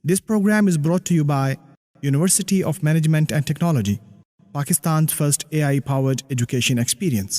This program is brought to you by University of Management and Technology, Pakistan's first AI-powered education experience.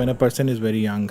When a person is very young,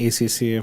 ACCA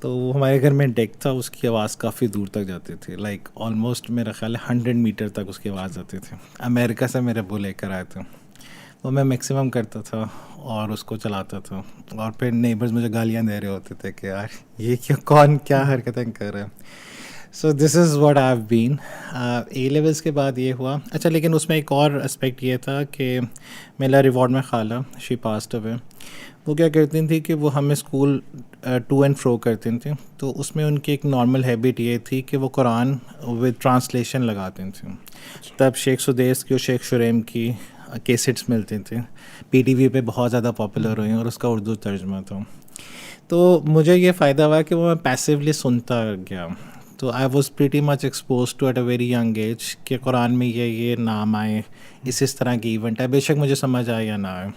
تو وہ ہمارے گھر میں deck تھا, اس کی آواز کافی دور تک جاتی تھی, لائک آلموسٹ میرا خیال ہے 100 میٹر تک اس کی آواز آتی تھی. امریکہ سے میرے ابو لے کر آئے تھے, وہ میں میکسیمم کرتا تھا اور اس کو چلاتا تھا, اور پھر نیبرز مجھے گالیاں دے رہے ہوتے تھے کہ یار یہ کون کیا حرکتیں کر رہے ہیں. So this is what I have been. A levels کے بعد یہ ہوا. اچھا, لیکن اس میں ایک اور اسپیکٹ یہ تھا کہ میرا ریوارڈ میں خالہ, شی پاسڈ اوے, وہ کیا کرتی تھیں کہ وہ ہمیں اسکول ٹو اینڈ فرو کرتی تھیں. تو اس میں ان کی ایک نارمل ہیبٹ یہ تھی کہ وہ قرآن ود ٹرانسلیشن لگاتی تھیں. تب شیخ سدیس کی اور شیخ شریم کی کیسٹس ملتی تھیں, پی ٹی وی پہ بہت زیادہ پاپولر ہوئی, اور اس کا اردو ترجمہ تھا. تو مجھے یہ فائدہ ہوا کہ وہ میں پیسیولی سنتا گیا. تو I was pretty much exposed to at a very young age کہ قرآن میں یہ نام آئے, اس طرح کی ایونٹ ہے, بے شک مجھے سمجھ آئے یا نہ آئے.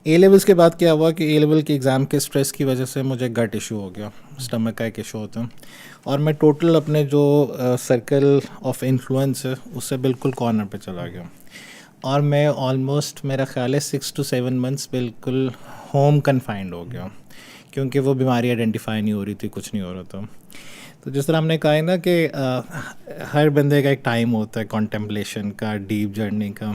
اے لیولس کے بعد کیا ہوا کہ اے لیول کے ایگزام کے اسٹریس کی وجہ سے مجھے گٹ ایشو ہو گیا, اسٹمک کا ایک ایشو ہوتا ہے, اور میں ٹوٹل اپنے جو سرکل آف انفلوئنس ہے اس سے بالکل کارنر پہ چلا گیا, اور میں آلموسٹ میرا خیال ہے 6 to 7 months بالکل ہوم کنفائنڈ ہو گیا, کیونکہ وہ بیماری آئیڈینٹیفائی نہیں ہو رہی تھی, کچھ نہیں ہو رہا تھا. تو جس طرح ہم نے کہا ہے نا کہ ہر بندے کا ایک ٹائم ہوتا ہے کانٹمپلیشن کا, ڈیپ جرنی کا.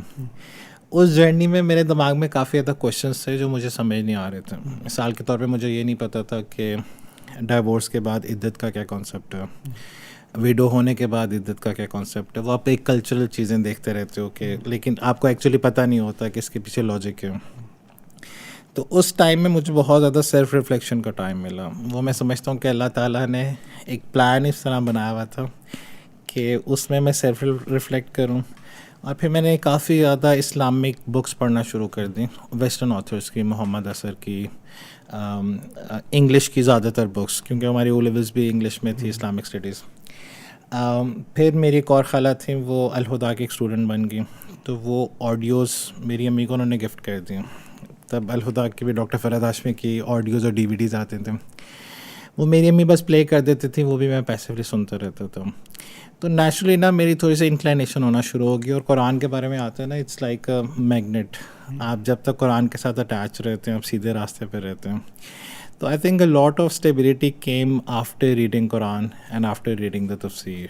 اس جرنی میں میرے دماغ میں کافی زیادہ کوشچنس تھے جو مجھے سمجھ نہیں آ رہے تھے. مثال کے طور پہ مجھے یہ نہیں پتہ تھا کہ ڈائیورس کے بعد عدت کا کیا کانسیپٹ ہے, ویڈو ہونے کے بعد عدت کا کیا کانسیپٹ ہے. وہ آپ ایک کلچرل چیزیں دیکھتے رہتے ہو کہ, لیکن آپ کو ایکچولی پتہ نہیں ہوتا کہ اس کے پیچھے لاجک ہے. تو اس ٹائم میں مجھے بہت زیادہ سیلف ریفلیکشن کا ٹائم ملا. وہ میں سمجھتا ہوں کہ اللہ تعالیٰ نے ایک پلان اس طرح بنایا ہوا تھا کہ اس میں سیلف ریفلیکٹ کروں. اور پھر میں نے کافی زیادہ اسلامک بکس پڑھنا شروع کر دیں, ویسٹرن آتھرس کی, محمد اثر کی, انگلش کی زیادہ تر بکس, کیونکہ ہماری او لیولس بھی انگلش میں تھی, اسلامک اسٹڈیز. پھر میری ایک اور خالہ تھیں, وہ الہدا کی ایک اسٹوڈنٹ بن گئی, تو وہ آڈیوز میری امی کو انہوں نے گفٹ کر دیں. تب الہدا کی بھی ڈاکٹر فرحت ہاشمی کی آڈیوز اور ڈی وی ڈیز آتے تھے, وہ میری امی بس پلے کر دیتی تھی, وہ بھی میں پیسیولی سنتا رہتا تھا. تو نیچرلی نا میری تھوڑی سی انکلینیشن ہونا شروع ہوگی. اور قرآن کے بارے میں آتا ہے نا, اٹس لائک اے میگنیٹ. آپ جب تک قرآن کے ساتھ اٹیچ رہتے ہیں, آپ سیدھے راستے پہ رہتے ہیں. تو I think a lot of stability came after reading Quran and after reading the تفسیر.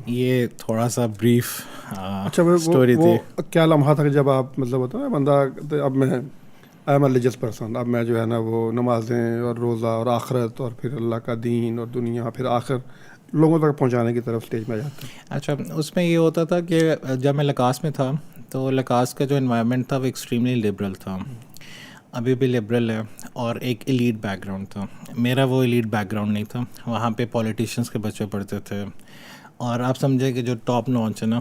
یہ تھوڑا سا بریف اسٹوری تھی. کیا لمحہ تھا کہ جب آپ مطلب ہوتا ہے نا بندہ, اب میں I am a religious person, اب میں جو ہے نا وہ نمازیں اور روزہ اور آخرت اور پھر اللہ کا دین اور دنیا, پھر آخر لوگوں تک پہنچانے کی طرف اسٹیج میں جاتا ہے. اچھا, اس میں یہ ہوتا تھا کہ جب میں لکاس میں تھا تو لکاس کا جو انوائرمنٹ تھا وہ ایکسٹریملی لبرل تھا, ابھی بھی لبرل ہے, اور ایک ایلیٹ بیک گراؤنڈ تھا. میرا وہ ایلیٹ بیک گراؤنڈ نہیں تھا. وہاں پہ پولیٹیشینس کے بچے پڑھتے تھے, اور آپ سمجھے کہ جو ٹاپ نانچ ہے نا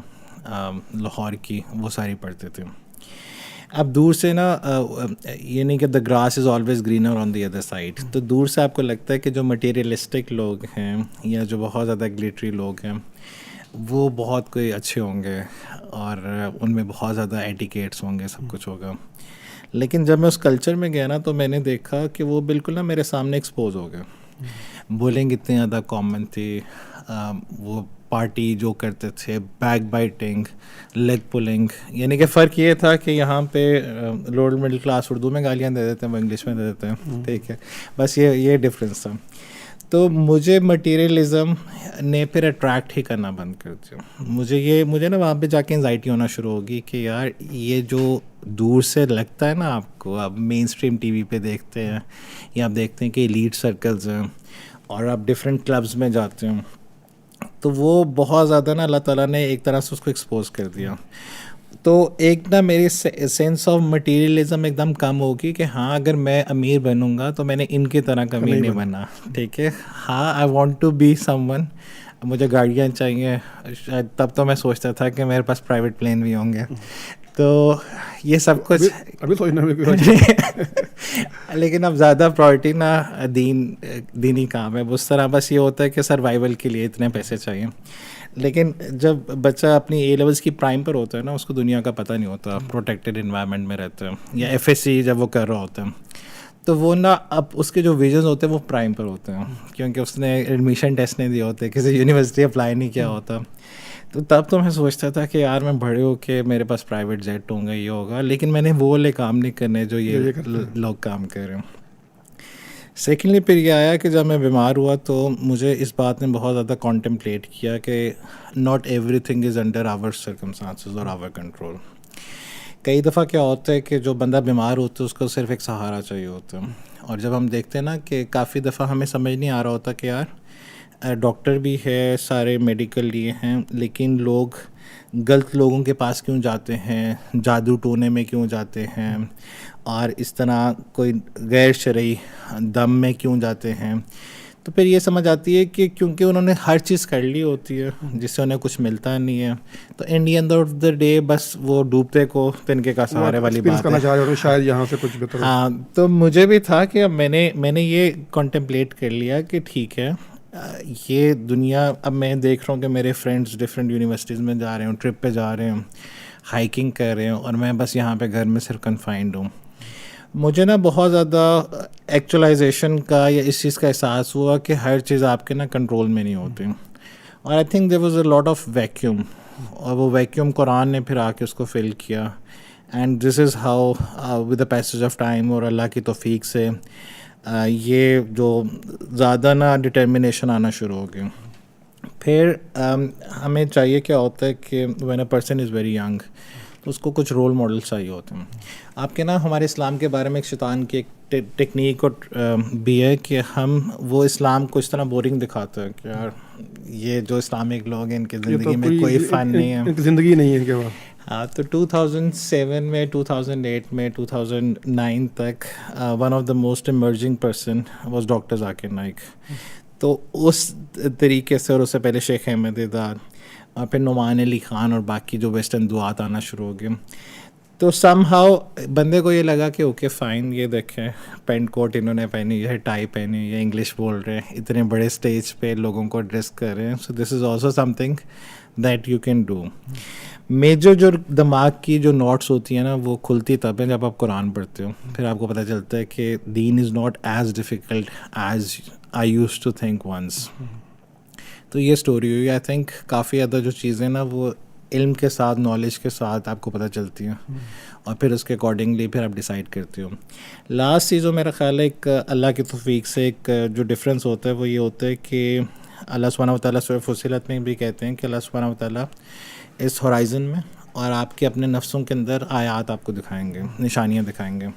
لاہور کی, وہ ساری پڑھتے تھے. اب دور سے نا, یہ نہیں کہ the grass is always greener on the other side, تو دور سے آپ کو لگتا ہے کہ جو مٹیریلسٹک لوگ ہیں یا جو بہت زیادہ گلیٹری لوگ ہیں وہ بہت کوئی اچھے ہوں گے, اور ان میں بہت زیادہ ایٹیکیٹس ہوں گے, سب کچھ ہوگا. لیکن جب میں اس کلچر میں گیا نا تو میں نے دیکھا کہ وہ بالکل نا میرے سامنے ایکسپوز ہو گئے. بولنگ اتنی زیادہ کامن تھی, وہ پارٹی جو کرتے تھے, بیک بائٹنگ, لیگ پولنگ. یعنی کہ فرق یہ تھا کہ یہاں پہ لوور مڈل کلاس اردو میں گالیاں دے دیتے ہیں, وہ انگلش میں دے دیتے ہیں, ٹھیک ہے, بس یہ ڈفرینس تھا. تو مجھے مٹیریلزم نے پھر اٹریکٹ ہی کرنا بند کر دیا. مجھے نا وہاں پہ جا کے انزائٹی ہونا شروع ہوگی کہ یار یہ جو دور سے لگتا ہے نا آپ کو, آپ مین اسٹریم ٹی وی پہ دیکھتے ہیں یا آپ دیکھتے ہیں کہ ایلیٹ سرکلز ہیں اور آپ ڈفرینٹ کلبز میں جاتے ہیں, تو وہ بہت زیادہ نا اللہ تعالیٰ نے ایک طرح سے اس کو ایکسپوز کر دیا. تو ایک نا میری سینس آف مٹیریلزم ایک دم کم ہوگی کہ ہاں اگر میں امیر بنوں گا تو میں نے ان کی طرح کا امیر نہیں بنا, ٹھیک ہے. ہاں I want to be someone, مجھے گاڑیاں چاہیے. شاید تب تو میں سوچتا تھا کہ میرے پاس پرائیویٹ پلین بھی ہوں گے. تو یہ سب کچھ ابھی سوچنا میں لیکن اب زیادہ پرائرٹی نا دینی کام ہے. اس طرح بس یہ ہوتا ہے کہ سروائیول کے لیے اتنے پیسے چاہیے. لیکن جب بچہ اپنی اے لیولس کی پرائم پر ہوتا ہے نا, اس کو دنیا کا پتہ نہیں ہوتا, پروٹیکٹیڈ انوائرمنٹ میں رہتا ہے, یا ایف ایس سی جب وہ کر رہا ہوتا ہے, تو وہ نا اب اس کے جو ویژنز ہوتے ہیں وہ پرائم پر ہوتے ہیں, کیونکہ اس نے ایڈمیشن ٹیسٹ نہیں دیا ہوتا, کسی یونیورسٹی اپلائی نہیں کیا ہوتا. تو تب تو میں سوچتا تھا کہ یار میں بڑے ہو کے میرے پاس پرائیویٹ جیٹ ہوں گا, یہ ہوگا, لیکن میں نے وہ والے کام نہیں کرنے جو یہ لوگ کام کر رہے ہیں. سیکنڈلی پھر یہ آیا کہ جب میں بیمار ہوا تو مجھے اس بات نے بہت زیادہ کانٹمپلیٹ کیا کہ not everything is under our circumstances اور آور کنٹرول. کئی دفعہ کیا ہوتا ہے کہ جو بندہ بیمار ہوتا ہے اس کو صرف ایک سہارا چاہیے ہوتا ہے, اور جب ہم دیکھتے ہیں نا کہ کافی دفعہ ہمیں سمجھ نہیں آ رہا ہوتا کہ یار ڈاکٹر بھی ہے, سارے میڈیکل لیے ہیں, لیکن لوگ غلط لوگوں کے پاس کیوں جاتے ہیں, جادو ٹونے میں کیوں جاتے ہیں, اور اس طرح کوئی غیر شرعی دم میں کیوں جاتے ہیں. تو پھر یہ سمجھ آتی ہے کہ کیونکہ انہوں نے ہر چیز کر لی ہوتی ہے جس سے انہیں کچھ ملتا نہیں ہے, تو and and of the day بس وہ ڈوبتے کو تنکے کا سہارے والی بات ہے. شاید یہاں سے کچھ بہتر. ہاں, تو مجھے بھی تھا کہ اب میں نے یہ کانٹمپلیٹ کر لیا کہ ٹھیک ہے یہ دنیا, اب میں دیکھ رہا ہوں کہ میرے فرینڈس ڈفرینٹ یونیورسٹیز میں جا رہے ہیں, ٹرپ پہ جا رہے ہیں, ہائکنگ کر رہے ہیں, اور میں بس یہاں پہ گھر میں صرف کنفائنڈ ہوں. مجھے نا بہت زیادہ ایکچولائزیشن کا یا اس چیز کا احساس ہوا کہ ہر چیز آپ کے نا کنٹرول میں نہیں ہوتی, اور I think there was a lot of vacuum, اور وہ ویکیوم قرآن نے پھر آ کے اس کو فل کیا. And this is how with the passage of time اور اللہ کی توفیق سے یہ جو زیادہ نا ڈٹرمنیشن آنا شروع ہو گئی. پھر ہمیں چاہیے کیا ہوتا ہے کہ when a person is very young تو اس کو کچھ رول ماڈل چاہیے ہوتے ہیں. آپ کے نا ہمارے اسلام کے بارے میں ایک شیطان کی ایک ٹیکنیک بھی ہے کہ ہم وہ اسلام کو اس طرح بورنگ دکھاتے ہیں کہ یار یہ جو اسلامک لوگ ہیں ان کی زندگی میں کوئی فن نہیں ہے, زندگی نہیں ہے ان کے پاس. ہاں, تو 2007 میں 2008 میں 2009 تک one of the most emerging person was doctor Zakir Naik. تو اس طریقے سے, اور اس سے پہلے شیخ احمد دیدار, اور پھر نعمان علی خان اور باقی جو ویسٹرن دعات آنا شروع ہو گئے. تو سم ہاؤ بندے کو یہ لگا کہ اوکے فائن, یہ دیکھیں پینٹ کوٹ انہوں نے پہنی ہے, ٹائی پہنی ہے, انگلش بول رہے ہیں, اتنے بڑے اسٹیج پہ لوگوں کو ایڈریس کر رہے ہیں, so this is also something that you can do. Major جو دماغ کی جو نوٹس ہوتی ہیں نا وہ کھلتی تب ہیں جب آپ قرآن پڑھتے ہو. پھر آپ کو پتہ چلتا ہے کہ then is not as difficult as I used to think once. تو یہ اسٹوری ہوئی. آئی تھنک کافی زیادہ جو چیزیں نا وہ علم کے ساتھ, نالج کے ساتھ آپ کو پتہ چلتی ہیں, اور پھر اس کے اکارڈنگلی پھر آپ ڈیسائیڈ کرتے ہو. لاسٹ چیز جو میرا خیال ہے ایک اللہ کی توفیق سے ایک جو ڈفرینس ہوتا ہے وہ یہ ہوتا ہے کہ اللہ سبحانہ و تعالیٰ سورہ فصلت میں بھی کہتے ہیں کہ اللہ سبحانہ و تعالیٰ اس ہورائزن میں اور آپ کے اپنے نفسوں کے اندر آیات آپ کو دکھائیں گے, نشانیاں دکھائیں گے.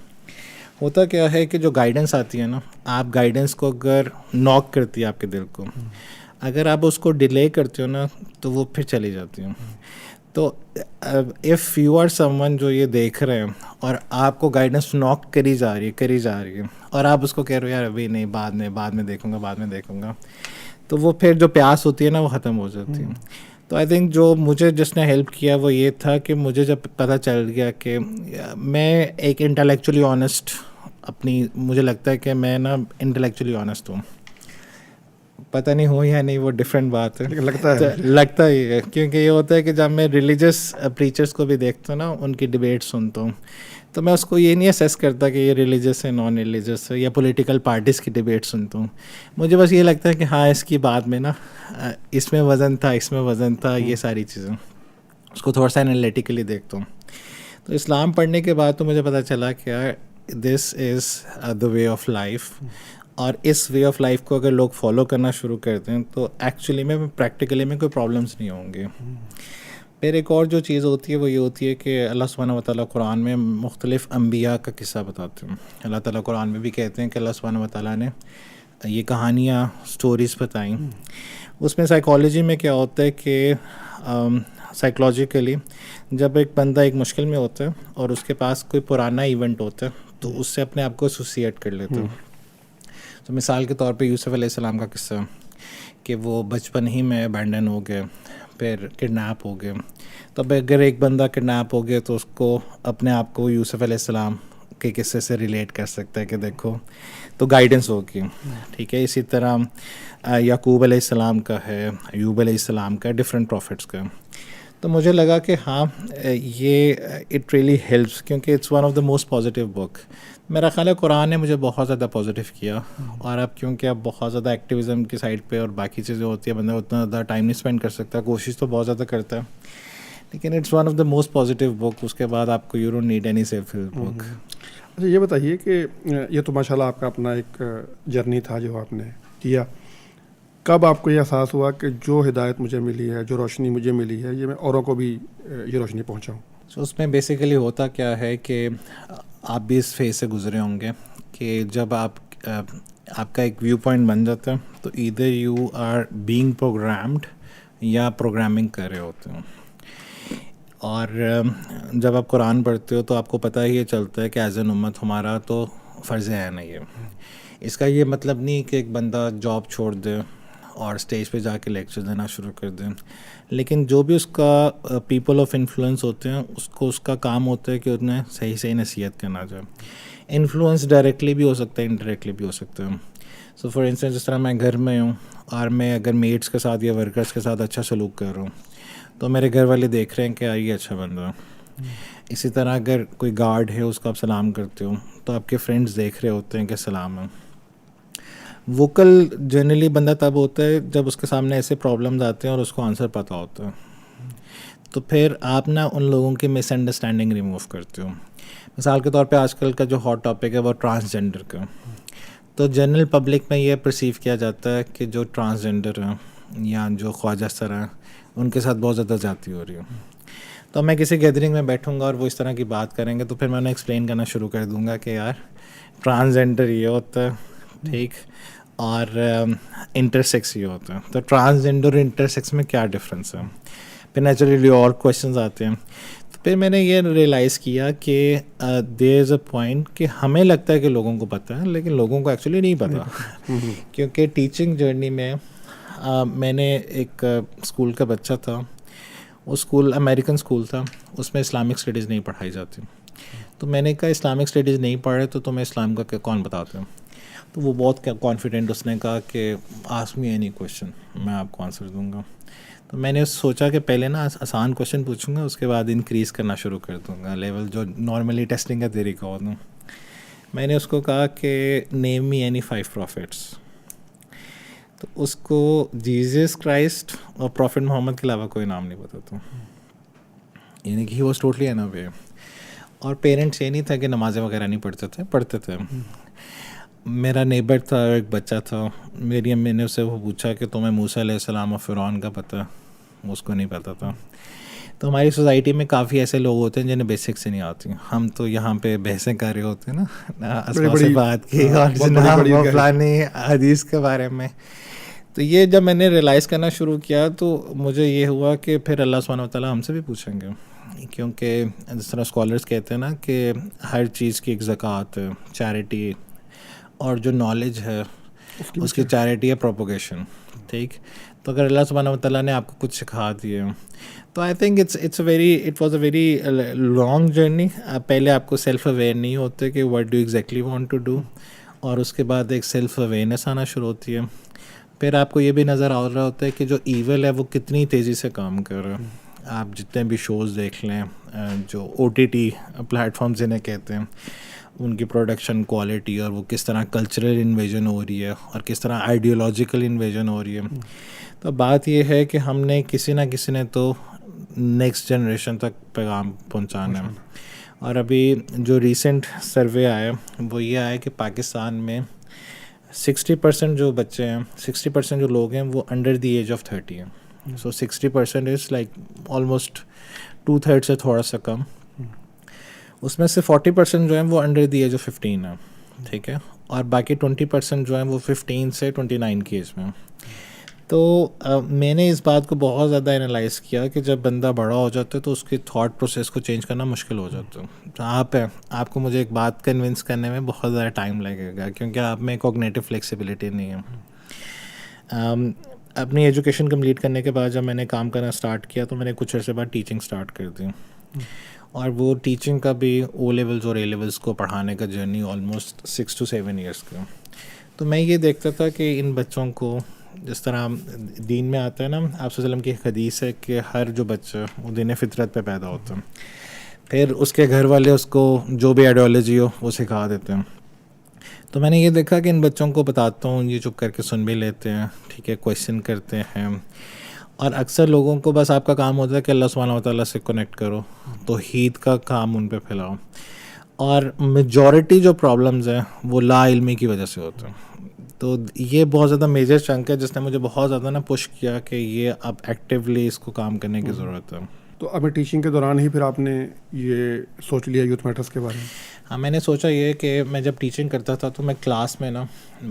ہوتا کیا ہے کہ جو گائیڈنس آتی ہے نا, آپ گائیڈنس کو اگر ناک کرتی ہے آپ کے دل کو, اگر آپ اس کو ڈیلے کرتے ہو نا تو وہ پھر چلی جاتی ہیں. تو if you are someone جو یہ دیکھ رہے ہیں اور آپ کو گائیڈنس ناک کری جا رہی ہے اور آپ اس کو کہہ رہے ہو یار ابھی نہیں, بعد میں دیکھوں گا, تو وہ پھر جو پیاس ہوتی ہے نا وہ ختم ہو جاتی ہے. تو آئی تھنک جو مجھے جس نے ہیلپ کیا وہ یہ تھا کہ مجھے جب پتہ چل گیا کہ میں ایک انٹلیکچولی آنیسٹ مجھے لگتا ہے کہ میں نا انٹلیکچولی آنیسٹ ہوں. پتہ نہیں ہو یا نہیں وہ ڈفرینٹ بات ہے, لگتا ہی ہے. کیونکہ یہ ہوتا ہے کہ جب میں ریلیجس پریچرس کو بھی دیکھتا ہوں نا, ان کی ڈبیٹ سنتا ہوں, تو میں اس کو یہ نہیں اسیس کرتا کہ یہ ریلیجس ہے نان ریلیجس ہے, یا پولیٹیکل پارٹیز کی ڈبیٹ سنتا ہوں. مجھے بس یہ لگتا ہے کہ ہاں اس کی بات میں نا اس میں وزن تھا, یہ ساری چیزیں اس کو تھوڑا سا انالیٹیکلی دیکھتا ہوں. تو اسلام پڑھنے کے بعد تو مجھے پتہ چلا کہ this is the way of life, اور اس وے آف لائف کو اگر لوگ فالو کرنا شروع کرتے ہیں تو ایکچولی میں پریکٹیکلی میں کوئی پرابلمس نہیں ہوں گے. پھر ایک اور جو چیز ہوتی ہے وہ یہ ہوتی ہے کہ اللہ سبحانہ و تعالیٰ قرآن میں مختلف انبیاء کا قصہ بتاتے ہیں. اللہ تعالیٰ قرآن میں بھی کہتے ہیں کہ اللہ سبحانہ و تعالیٰ نے یہ کہانیاں, اسٹوریز بتائیں. اس میں سائیکالوجی میں کیا ہوتا ہے کہ سائیکلوجیکلی جب ایک بندہ ایک مشکل میں ہوتا ہے اور اس کے پاس کوئی پرانا ایونٹ ہوتا ہے تو اس سے اپنے آپ کو ایسوسیٹ کر لیتا ہے. تو مثال کے طور پہ یوسف علیہ السلام کا قصہ کہ وہ بچپن ہی میں ابینڈن ہو گئے, پھر کڈنیپ ہو گئے. تو اب اگر ایک بندہ کڈنیپ ہو گیا تو اس کو اپنے آپ کو یوسف علیہ السلام کے قصے سے ریلیٹ کر سکتا ہے کہ دیکھو, تو گائیڈنس ہوگی. ٹھیک ہے, اسی طرح یعقوب علیہ السلام کا ہے, ایوب علیہ السلام کا, ڈفرینٹ پروفٹس کا. تو مجھے لگا کہ ہاں یہ اٹ ریئلی ہیلپس, کیونکہ it's one of the most positive book. میرا خیال ہے قرآن نے مجھے بہت زیادہ پازیٹیو کیا, اور اب کیونکہ اب بہت زیادہ ایکٹیویزم کی سائڈ پہ اور باقی چیزیں ہوتی ہیں, بندہ اتنا زیادہ ٹائم نہیں اسپینڈ کر سکتا, کوشش تو بہت زیادہ کرتا ہے, لیکن it's one of the most positive book. اس کے بعد آپ کو you don't need any self help book. اچھا یہ بتائیے کہ یہ تو ماشاءاللہ آپ کا اپنا ایک جرنی تھا جو آپ نے کیا. کب آپ کو یہ احساس ہوا کہ جو ہدایت مجھے ملی ہے, جو روشنی مجھے ملی ہے, یہ میں اوروں کو بھی یہ روشنی پہنچاؤں؟ سو اس میں بیسیکلی ہوتا کیا ہے کہ آپ بھی اس فیز سے گزرے ہوں گے کہ جب آپ کا ایک ویو پوائنٹ بن جاتا ہے تو either you are being programmed یا پروگرامنگ کر رہے ہوتے ہیں. اور جب آپ قرآن پڑھتے ہو تو آپ کو پتہ ہی چلتا ہے کہ ایز این امت ہمارا تو فرض عین ہے. اس کا یہ مطلب نہیں کہ ایک بندہ جاب چھوڑ دے اور اسٹیج پہ جا کے لیکچر دینا شروع کر دیں, لیکن جو بھی اس کا پیپل آف انفلوئنس ہوتے ہیں اس کا کام ہوتا ہے کہ انہیں صحیح نصیحت کرنا جائے. انفلوئنس ڈائریکٹلی بھی ہو سکتا ہے, انڈائریکٹلی بھی ہو سکتا ہے. سو فار انسٹنس جس طرح میں گھر میں ہوں اور میں اگر میٹس کے ساتھ یا ورکرس کے ساتھ اچھا سلوک کر رہا ہوں تو میرے گھر والے دیکھ رہے ہیں کہ یہ اچھا بندہ. اسی طرح اگر کوئی گارڈ ہے اس کو آپ سلام کرتے ہو تو آپ کے فرینڈس دیکھ رہے ہوتے ہیں کہ سلام ہے. ووکل جنرلی بندہ تب ہوتا ہے جب اس کے سامنے ایسے پرابلمز آتے ہیں اور اس کو آنسر پتہ ہوتا ہے, تو پھر آپ نا ان لوگوں کی مس انڈرسٹینڈنگ ریموو کرتے ہو. مثال کے طور پہ آج کل کا جو ہاٹ ٹاپک ہے وہ ٹرانسجینڈر کا. تو جنرل پبلک میں یہ پرسیو کیا جاتا ہے کہ جو ٹرانسجینڈر ہیں یا جو خواجہ سر ہیں ان کے ساتھ بہت زیادہ زیادتی ہو رہی ہے. تو میں کسی گیدرنگ میں بیٹھوں گا اور وہ اس طرح کی بات کریں گے تو پھر میں انہیں ایکسپلین کرنا شروع کر دوں گا کہ یار ٹرانسجینڈر یہ ہوتا ہے, ٹھیک, اور انٹرسیکس یہ ہوتا ہے. تو ٹرانسجینڈر اور انٹرسیکس میں کیا ڈفرینس ہے. پھر نیچرلی اور کویشچنز آتے ہیں. تو پھر میں نے یہ ریئلائز کیا کہ دیر از اے پوائنٹ کہ ہمیں لگتا ہے کہ لوگوں کو پتہ ہے لیکن لوگوں کو ایکچولی نہیں پتہ. کیونکہ ٹیچنگ جرنی میں میں نے ایک اسکول کا بچہ تھا, وہ اسکول امریکن اسکول تھا, اس میں اسلامک اسٹڈیز نہیں پڑھائی جاتی. تو میں نے کہا اسلامک اسٹڈیز نہیں پڑھ رہے تو تمہیں اسلام کا کون بتاتے ہیں. تو وہ بہت کانفیڈنٹ اس نے کہا کہ آسک می اینی کویشچن, میں آپ کو آنسر دوں گا. تو میں نے سوچا کہ پہلے نا آسان کویشچن پوچھوں گا, اس کے بعد انکریز کرنا شروع کر دوں گا لیول جو نارملی ٹیسٹنگ کا طریقہ ہوتا ہے. میں نے اس کو کہا کہ نیم می اینی 5 پروفٹس. تو اس کو جیزس کرائسٹ اور پروفٹ محمد کے علاوہ کوئی نام نہیں پتا تھا, یعنی کہ ہی واز ٹوٹلی اناویئر. اور پیرنٹس یہ نہیں تھا کہ نمازیں وغیرہ نہیں پڑھتے تھے. میرا نیبر تھا, ایک بچہ تھا, میری امی نے اس سے وہ پوچھا کہ تمہیں موسیٰ علیہ السلام اور فرعون کا پتہ, اس کو نہیں پتہ تھا. تو ہماری سوسائٹی میں کافی ایسے لوگ ہوتے ہیں جنہیں بیسک سے نہیں آتی. ہم تو یہاں پہ بحثیں کر رہے ہوتے ہیں نا اسماء صفات کی اور جناب فلانی حدیث کے بارے میں. تو یہ جب میں نے ریئلائز کرنا شروع کیا تو مجھے یہ ہوا کہ پھر اللہ سبحانہ و تعالیٰ ہم سے بھی پوچھیں گے, کیونکہ جس طرح اسکالرس کہتے ہیں نا کہ ہر چیز کی ایک زکوٰۃ ہے, چیریٹی, اور جو نالج ہے اس کی چیریٹی ہے پروپوگیشن, ٹھیک. تو اگر اللہ سبحانہ و تعالیٰ نے آپ کو کچھ سکھا دیا تو I think it was a very long journey. پہلے آپ کو سیلف اویئر نہیں ہوتے کہ what do exactly want to do, اور اس کے بعد ایک سیلف اویئرنیس آنا شروع ہوتی ہے. پھر آپ کو یہ بھی نظر آ رہا ہوتا ہے کہ جو ایول ہے وہ کتنی تیزی سے کام کر رہا ہے. آپ جتنے بھی شوز دیکھ لیں, جو OTT پلیٹفارمز انہیں کہتے ہیں, ان کی پروڈکشن کوالٹی اور وہ کس طرح کلچرل انویژن ہو رہی ہے اور کس طرح آئیڈیولوجیکل انویژن ہو رہی ہے. تو بات یہ ہے کہ ہم نے کسی نہ کسی نے تو نیکسٹ جنریشن تک پیغام پہنچانا ہے. اور ابھی جو ریسنٹ سروے آیا وہ یہ آیا کہ پاکستان میں 60% جو بچے ہیں, 60% جو لوگ ہیں وہ انڈر دی ایج آف 30 ہیں. سو 60% از لائک آلموسٹ 2/3 سے تھوڑا سا کم. اس میں سے 40% جو ہیں وہ انڈر دی ایج آف 15 ہیں, ٹھیک ہے, اور باقی 20% جو ہیں وہ 15 سے 29 کی ایج میں. تو میں نے اس بات کو بہت زیادہ انالائز کیا کہ جب بندہ بڑا ہو جاتا ہے تو اس کی تھاٹ پروسیس کو چینج کرنا مشکل ہو جاتا ہے. تو آپ کو مجھے ایک بات کنونس کرنے میں بہت زیادہ ٹائم لگے گا کیونکہ آپ میں کوگنیٹو فلیکسیبلٹی نہیں ہے. اپنی ایجوکیشن کمپلیٹ کرنے کے بعد جب میں نے کام کرنا اسٹارٹ کیا تو میں نے کچھ عرصے بعد ٹیچنگ اسٹارٹ کر دی, اور وہ ٹیچنگ کا بھی او لیولز اور اے لیولز کو پڑھانے کا جرنی آلموسٹ 6 to 7 ایئرس کا. تو میں یہ دیکھتا تھا کہ ان بچوں کو جس طرح دین میں آتا ہے نا, آپ صلی اللہ علیہ وسلم کی ایک حدیث ہے کہ ہر جو بچہ وہ دین فطرت پہ پیدا ہوتا ہے, پھر اس کے گھر والے اس کو جو بھی آئیڈیالوجی ہو وہ سکھا دیتے ہیں. تو میں نے یہ دیکھا کہ ان بچوں کو بتاتا ہوں, یہ چپ کر کے سن بھی لیتے ہیں, ٹھیک ہے, کویشچن کرتے ہیں, اور اکثر لوگوں کو بس آپ کا کام ہوتا ہے کہ اللہ سبحانہ و تعالیٰ سے کنیکٹ کرو, توحید کا کام ان پہ پھیلاؤ. اور میجورٹی جو پرابلمز ہیں وہ لا علمی کی وجہ سے ہوتے ہیں. تو یہ بہت زیادہ میجر چنک ہے جس نے مجھے بہت زیادہ نا پش کیا کہ یہ اب ایکٹیولی اس کو کام کرنے کی ضرورت ہے. تو ابھی ٹیچنگ کے دوران ہی پھر آپ نے یہ سوچ لیا یوتھ میٹرز کے بارے میں؟ ہاں, میں نے سوچا یہ کہ میں جب ٹیچنگ کرتا تھا تو میں کلاس میں نا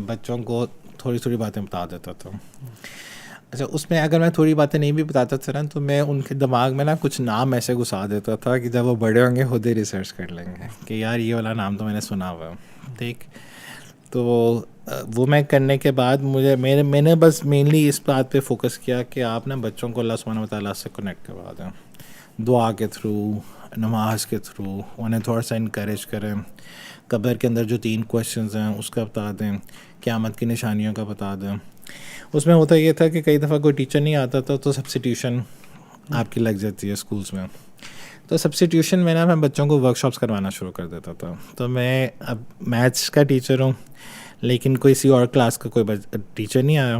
بچوں کو تھوڑی تھوڑی باتیں بتا دیتا تھا. اچھا, اس میں اگر میں تھوڑی باتیں نہیں بھی بتاتا تھا نا تو میں ان کے دماغ میں نا کچھ نام ایسے گھسا دیتا تھا کہ جب وہ بڑے ہوں گے خود ہی ریسرچ کر لیں گے کہ یار یہ والا نام تو میں نے سنا ہوا ہے. ٹھیک, تو وہ میں کرنے کے بعد میں نے بس مینلی اس بات پہ فوکس کیا کہ آپ نا بچوں کو اللہ سبحانہ و تعالیٰ سے کنیکٹ کروا دیں, دعا کے تھرو, نماز کے تھرو, انہیں تھوڑا سا انکریج کریں. قبر کے اندر جو 3 کویشچنز ہیں اس کا بتا دیں, قیامت کی نشانیوں کا بتا دیں. اس میں ہوتا یہ تھا کہ کئی دفعہ کوئی ٹیچر نہیں آتا تھا تو سبسٹیوشن آپ کی لگ جاتی ہے اسکولس میں. تو سبسٹیوشن میں نا میں بچوں کو ورک شاپس کروانا شروع کر دیتا تھا. تو میں اب میتھس کا ٹیچر ہوں لیکن کوئی کسی اور کلاس کا کوئی ٹیچر نہیں آیا,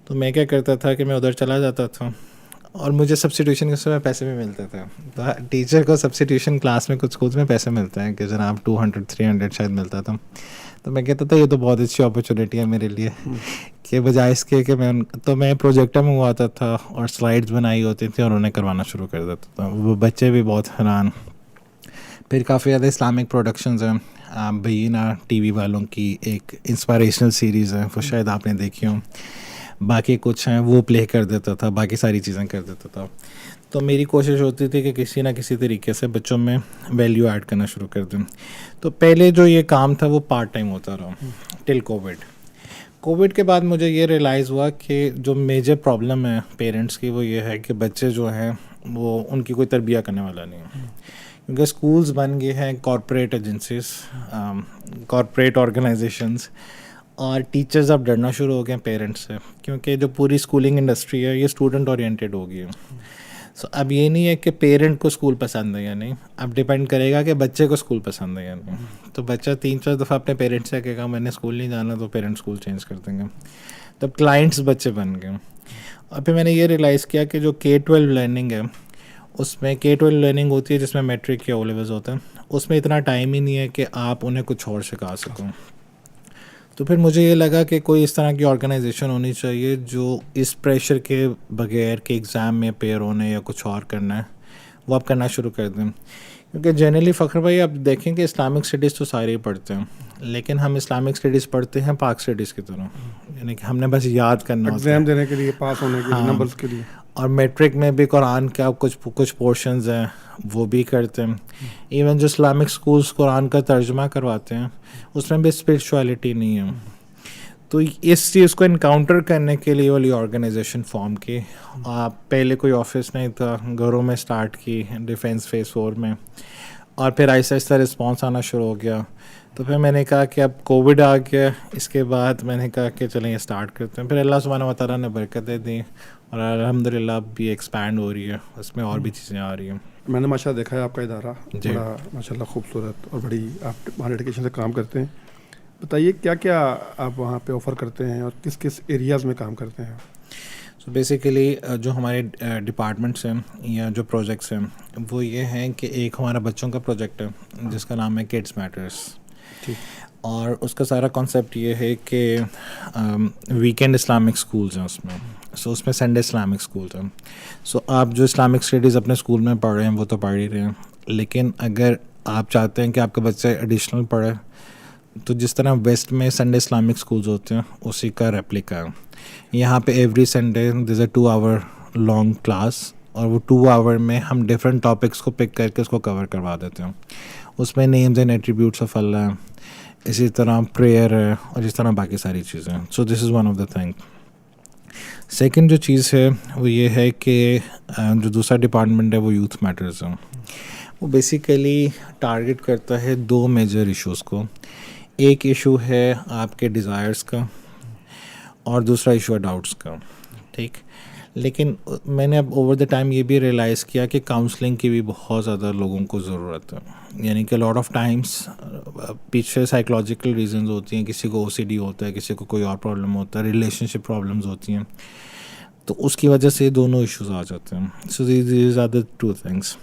تو میں کیا کرتا تھا کہ میں ادھر چلا جاتا تھا اور مجھے سبسٹیوشن کے سمے پیسے بھی ملتے تھے. تو ٹیچر کو سبسٹیوشن کلاس میں کچھ اسکولس میں پیسے ملتے ہیں کہ جناب 200-300 شاید ملتا تھا. تو میں کہتا تھا یہ تو بہت اچھی اپرچونیٹی ہے میرے لیے کہ بجائے اس کے کہ میں پروجیکٹر منگواتا تھا اور سلائڈز بنائی ہوتی تھیں اور انہیں کروانا شروع کر دیتا تھا. وہ بچے بھی بہت حیران. پھر کافی زیادہ اسلامک پروڈکشنز ہیں. بینہ ٹی وی والوں کی ایک انسپائریشنل سیریز ہے, وہ شاید آپ نے دیکھی ہوں. باقی کچھ ہیں وہ پلے کر دیتا تھا, باقی ساری چیزیں کر دیتا تھا. تو میری کوشش ہوتی تھی کہ کسی نہ کسی طریقے سے بچوں میں ویلیو ایڈ کرنا شروع کر دیں. تو پہلے جو یہ کام تھا وہ پارٹ ٹائم ہوتا رہا ٹل کووڈ کے بعد مجھے یہ ریئلائز ہوا کہ جو میجر پرابلم ہے پیرنٹس کی وہ یہ ہے کہ بچے جو ہیں وہ ان کی کوئی تربیہ کرنے والا نہیں ہے, کیونکہ اسکولز بن گئے ہیں کارپوریٹ ایجنسیز, کارپوریٹ آرگنائزیشنز, اور ٹیچرز اب ڈرنا شروع ہو گئے ہیں پیرنٹس سے, کیونکہ جو پوری اسکولنگ انڈسٹری ہے یہ اسٹوڈنٹ اورینٹیڈ ہو گئی ہے. سو اب یہ نہیں ہے کہ پیرنٹ کو اسکول پسند ہے یا نہیں, اب ڈپینڈ کرے گا کہ بچے کو اسکول پسند ہے یا نہیں. تو بچہ 3-4 دفعہ اپنے پیرنٹس سے کہے گا میں نے اسکول نہیں جانا, تو پیرنٹ اسکول چینج کر دیں گے. تب کلائنٹس بچے بن گئے. اور پھر میں نے یہ ریئلائز کیا کہ جو K-12 لرننگ ہے اس میں K-12 لرننگ ہوتی ہے جس میں میٹرک یا او لیولز ہوتے ہیں, اس میں اتنا ٹائم ہی نہیں ہے کہ آپ انہیں کچھ اور سکھا سکوں. تو پھر مجھے یہ لگا کہ کوئی اس طرح کی آرگنائزیشن ہونی چاہیے جو اس پریشر کے بغیر کہ ایگزام میں اپیئر ہونے یا کچھ اور کرنا ہے وہ آپ کرنا شروع کر دیں. کیونکہ جنرلی فخر بھائی آپ دیکھیں کہ اسلامک اسٹڈیز تو سارے ہی پڑھتے ہیں, لیکن ہم اسلامک اسٹڈیز پڑھتے ہیں پاک اسٹڈیز کی طرح, یعنی کہ ہم نے بس یاد کرنا ہوتا ہے ایگزام دینے کے لیے, پاس ہونے کے لیے, نمبرز کے لیے. اور میٹرک میں بھی قرآن کے آپ کچھ پورشنز ہیں وہ بھی کرتے ہیں. ایون جو اسلامک اسکولس قرآن کا ترجمہ کرواتے ہیں اس میں بھی اسپرچویلٹی نہیں ہے. تو اس چیز کو انکاؤنٹر کرنے کے لیے والی آرگنائزیشن فارم کی. آپ پہلے کوئی آفس نہیں تھا, گھروں میں اسٹارٹ کی ڈیفینس فیز 4 میں, اور پھر آہستہ آہستہ رسپانس آنا شروع ہو گیا. تو پھر میں نے کہا کہ اب کووڈ آ گیا, اس کے بعد میں نے کہا کہ چلیں یہ اسٹارٹ کرتے ہیں. پھر اللہ سبحانہ و تعالیٰ نے برکتیں دی اور الحمدللہ اب بھی ایکسپینڈ ہو رہی ہے, اس میں اور بھی چیزیں آ رہی ہیں. میں نے ماشاء دیکھا ہے آپ کا ادارہ, بڑا ماشاء اللہ خوبصورت اور بڑی آپ وہاں ڈیڈیکیشن سے کام کرتے ہیں. بتائیے کیا کیا آپ وہاں پہ آفر کرتے ہیں اور کس کس ایریاز میں کام کرتے ہیں؟ سو بیسیکلی جو ہمارے ڈپارٹمنٹس ہیں یا جو پروجیکٹس ہیں وہ یہ ہیں کہ ایک ہمارا بچوں کا پروجیکٹ ہے جس کا نام ہے کڈس میٹرس, اور اس کا سارا کانسیپٹ یہ ہے کہ ویکینڈ اسلامک اسکولز ہیں اس میں. سو اس میں سنڈے اسلامک اسکولز ہیں. سو آپ جو اسلامک اسٹڈیز اپنے اسکول میں پڑھ رہے ہیں وہ تو پڑھ ہی رہے ہیں, لیکن اگر آپ چاہتے ہیں کہ آپ کے بچے ایڈیشنل پڑھے تو جس طرح ویسٹ میں سنڈے اسلامک اسکولز ہوتے ہیں اسی کا ریپلیکا ہے. یہاں پہ ایوری سنڈے دیر از اے 2 hour لانگ کلاس, اور وہ 2 hour میں ہم ڈفرینٹ ٹاپکس کو پک کر کے اس کو کور کروا دیتے ہیں. اس میں نیمز اینڈ ایٹریبیوٹس آف اللہ ہیں, اسی طرح پریئر ہے, اور اس طرح باقی ساری چیزیں. So this is one of the thing. Second جو چیز ہے وہ یہ ہے کہ جو دوسرا ڈپارٹمنٹ ہے وہ یوتھ میٹرز ہے. وہ بیسیکلی ٹارگٹ کرتا ہے 2 میجر ایشوز کو. ایک ایشو ہے آپ کے ڈیزائرس کا اور دوسرا ایشو ہے ڈاؤٹس کا. ٹھیک, لیکن میں نے اب اوور دا ٹائم یہ بھی ریئلائز کیا کہ کاؤنسلنگ کی بھی بہت زیادہ لوگوں کو ضرورت ہے. یعنی کہ لاٹ آف ٹائمس پیچھے سائیکولوجیکل ریزنز ہوتی ہیں, کسی کو OCD ہوتا ہے, کسی کو کوئی اور پرابلم ہوتا ہے, ریلیشن شپ پرابلمز ہوتی ہیں. تو اس کی وجہ سے دونوں ایشوز آ جاتے ہیں. So these are the two things.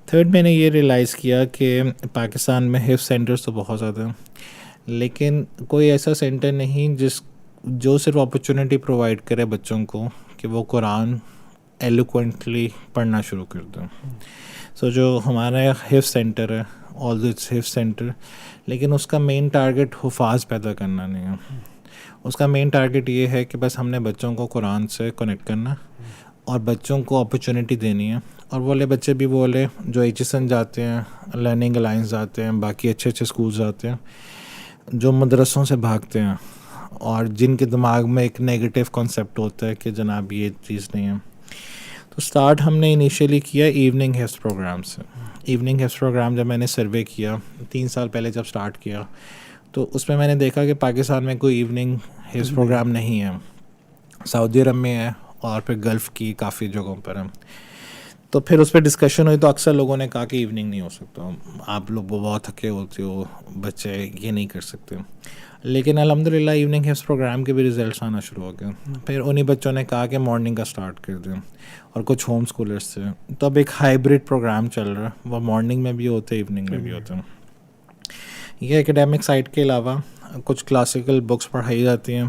Third میں نے یہ ریئلائز کیا کہ پاکستان میں حفظ سینٹرز تو بہت زیادہ ہیں, لیکن کوئی ایسا سینٹر نہیں جو صرف اپرچونیٹی پرووائڈ کرے بچوں کو کہ وہ قرآن ایلوکوینٹلی پڑھنا شروع کر دیں. سو جو ہمارا حفظ سینٹر ہے, آل دس حفظ سینٹر, لیکن اس کا مین ٹارگیٹ حفاظ پیدا کرنا نہیں ہے. اس کا مین ٹارگیٹ یہ ہے کہ بس ہم نے بچوں کو قرآن سے کنیکٹ کرنا اور بچوں کو اپرچونیٹی دینی ہے. اور وہ بچے بھی بولے جو HSN جاتے ہیں, لرننگ الائنس جاتے ہیں, باقی اچھے اسکولز جاتے ہیں, جو مدرسوں سے بھاگتے ہیں اور جن کے دماغ میں ایک نیگیٹو کانسیپٹ ہوتا ہے کہ جناب یہ چیز نہیں ہے. تو سٹارٹ ہم نے انیشیلی کیا ایوننگ حفظ پروگرام سے. ایوننگ حفظ پروگرام جب میں نے سروے کیا 3 سال پہلے جب سٹارٹ کیا, تو اس میں نے دیکھا کہ پاکستان میں کوئی ایوننگ حفظ پروگرام نہیں ہے. سعودی عرب میں ہے اور پھر گلف کی کافی جگہوں پر ہے. تو پھر اس پہ ڈسکشن ہوئی تو اکثر لوگوں نے کہا کہ ایوننگ نہیں ہو سکتا, آپ لوگ بہت تھکے ہوتے ہو, بچے یہ نہیں کر سکتے. لیکن الحمدللہ ایوننگ حفظ پروگرام کے بھی ریزلٹس آنا شروع ہو گئے. پھر انہی بچوں نے کہا کہ مارننگ کا سٹارٹ کر دیں, اور کچھ ہوم اسکولرس تھے. تو اب ایک ہائیبرڈ پروگرام چل رہا ہے, وہ مارننگ میں بھی ہوتے ایوننگ میں بھی ہوتے ہیں. یہ اکیڈیمک سائٹ کے علاوہ کچھ کلاسیکل بکس پڑھائی جاتی ہیں.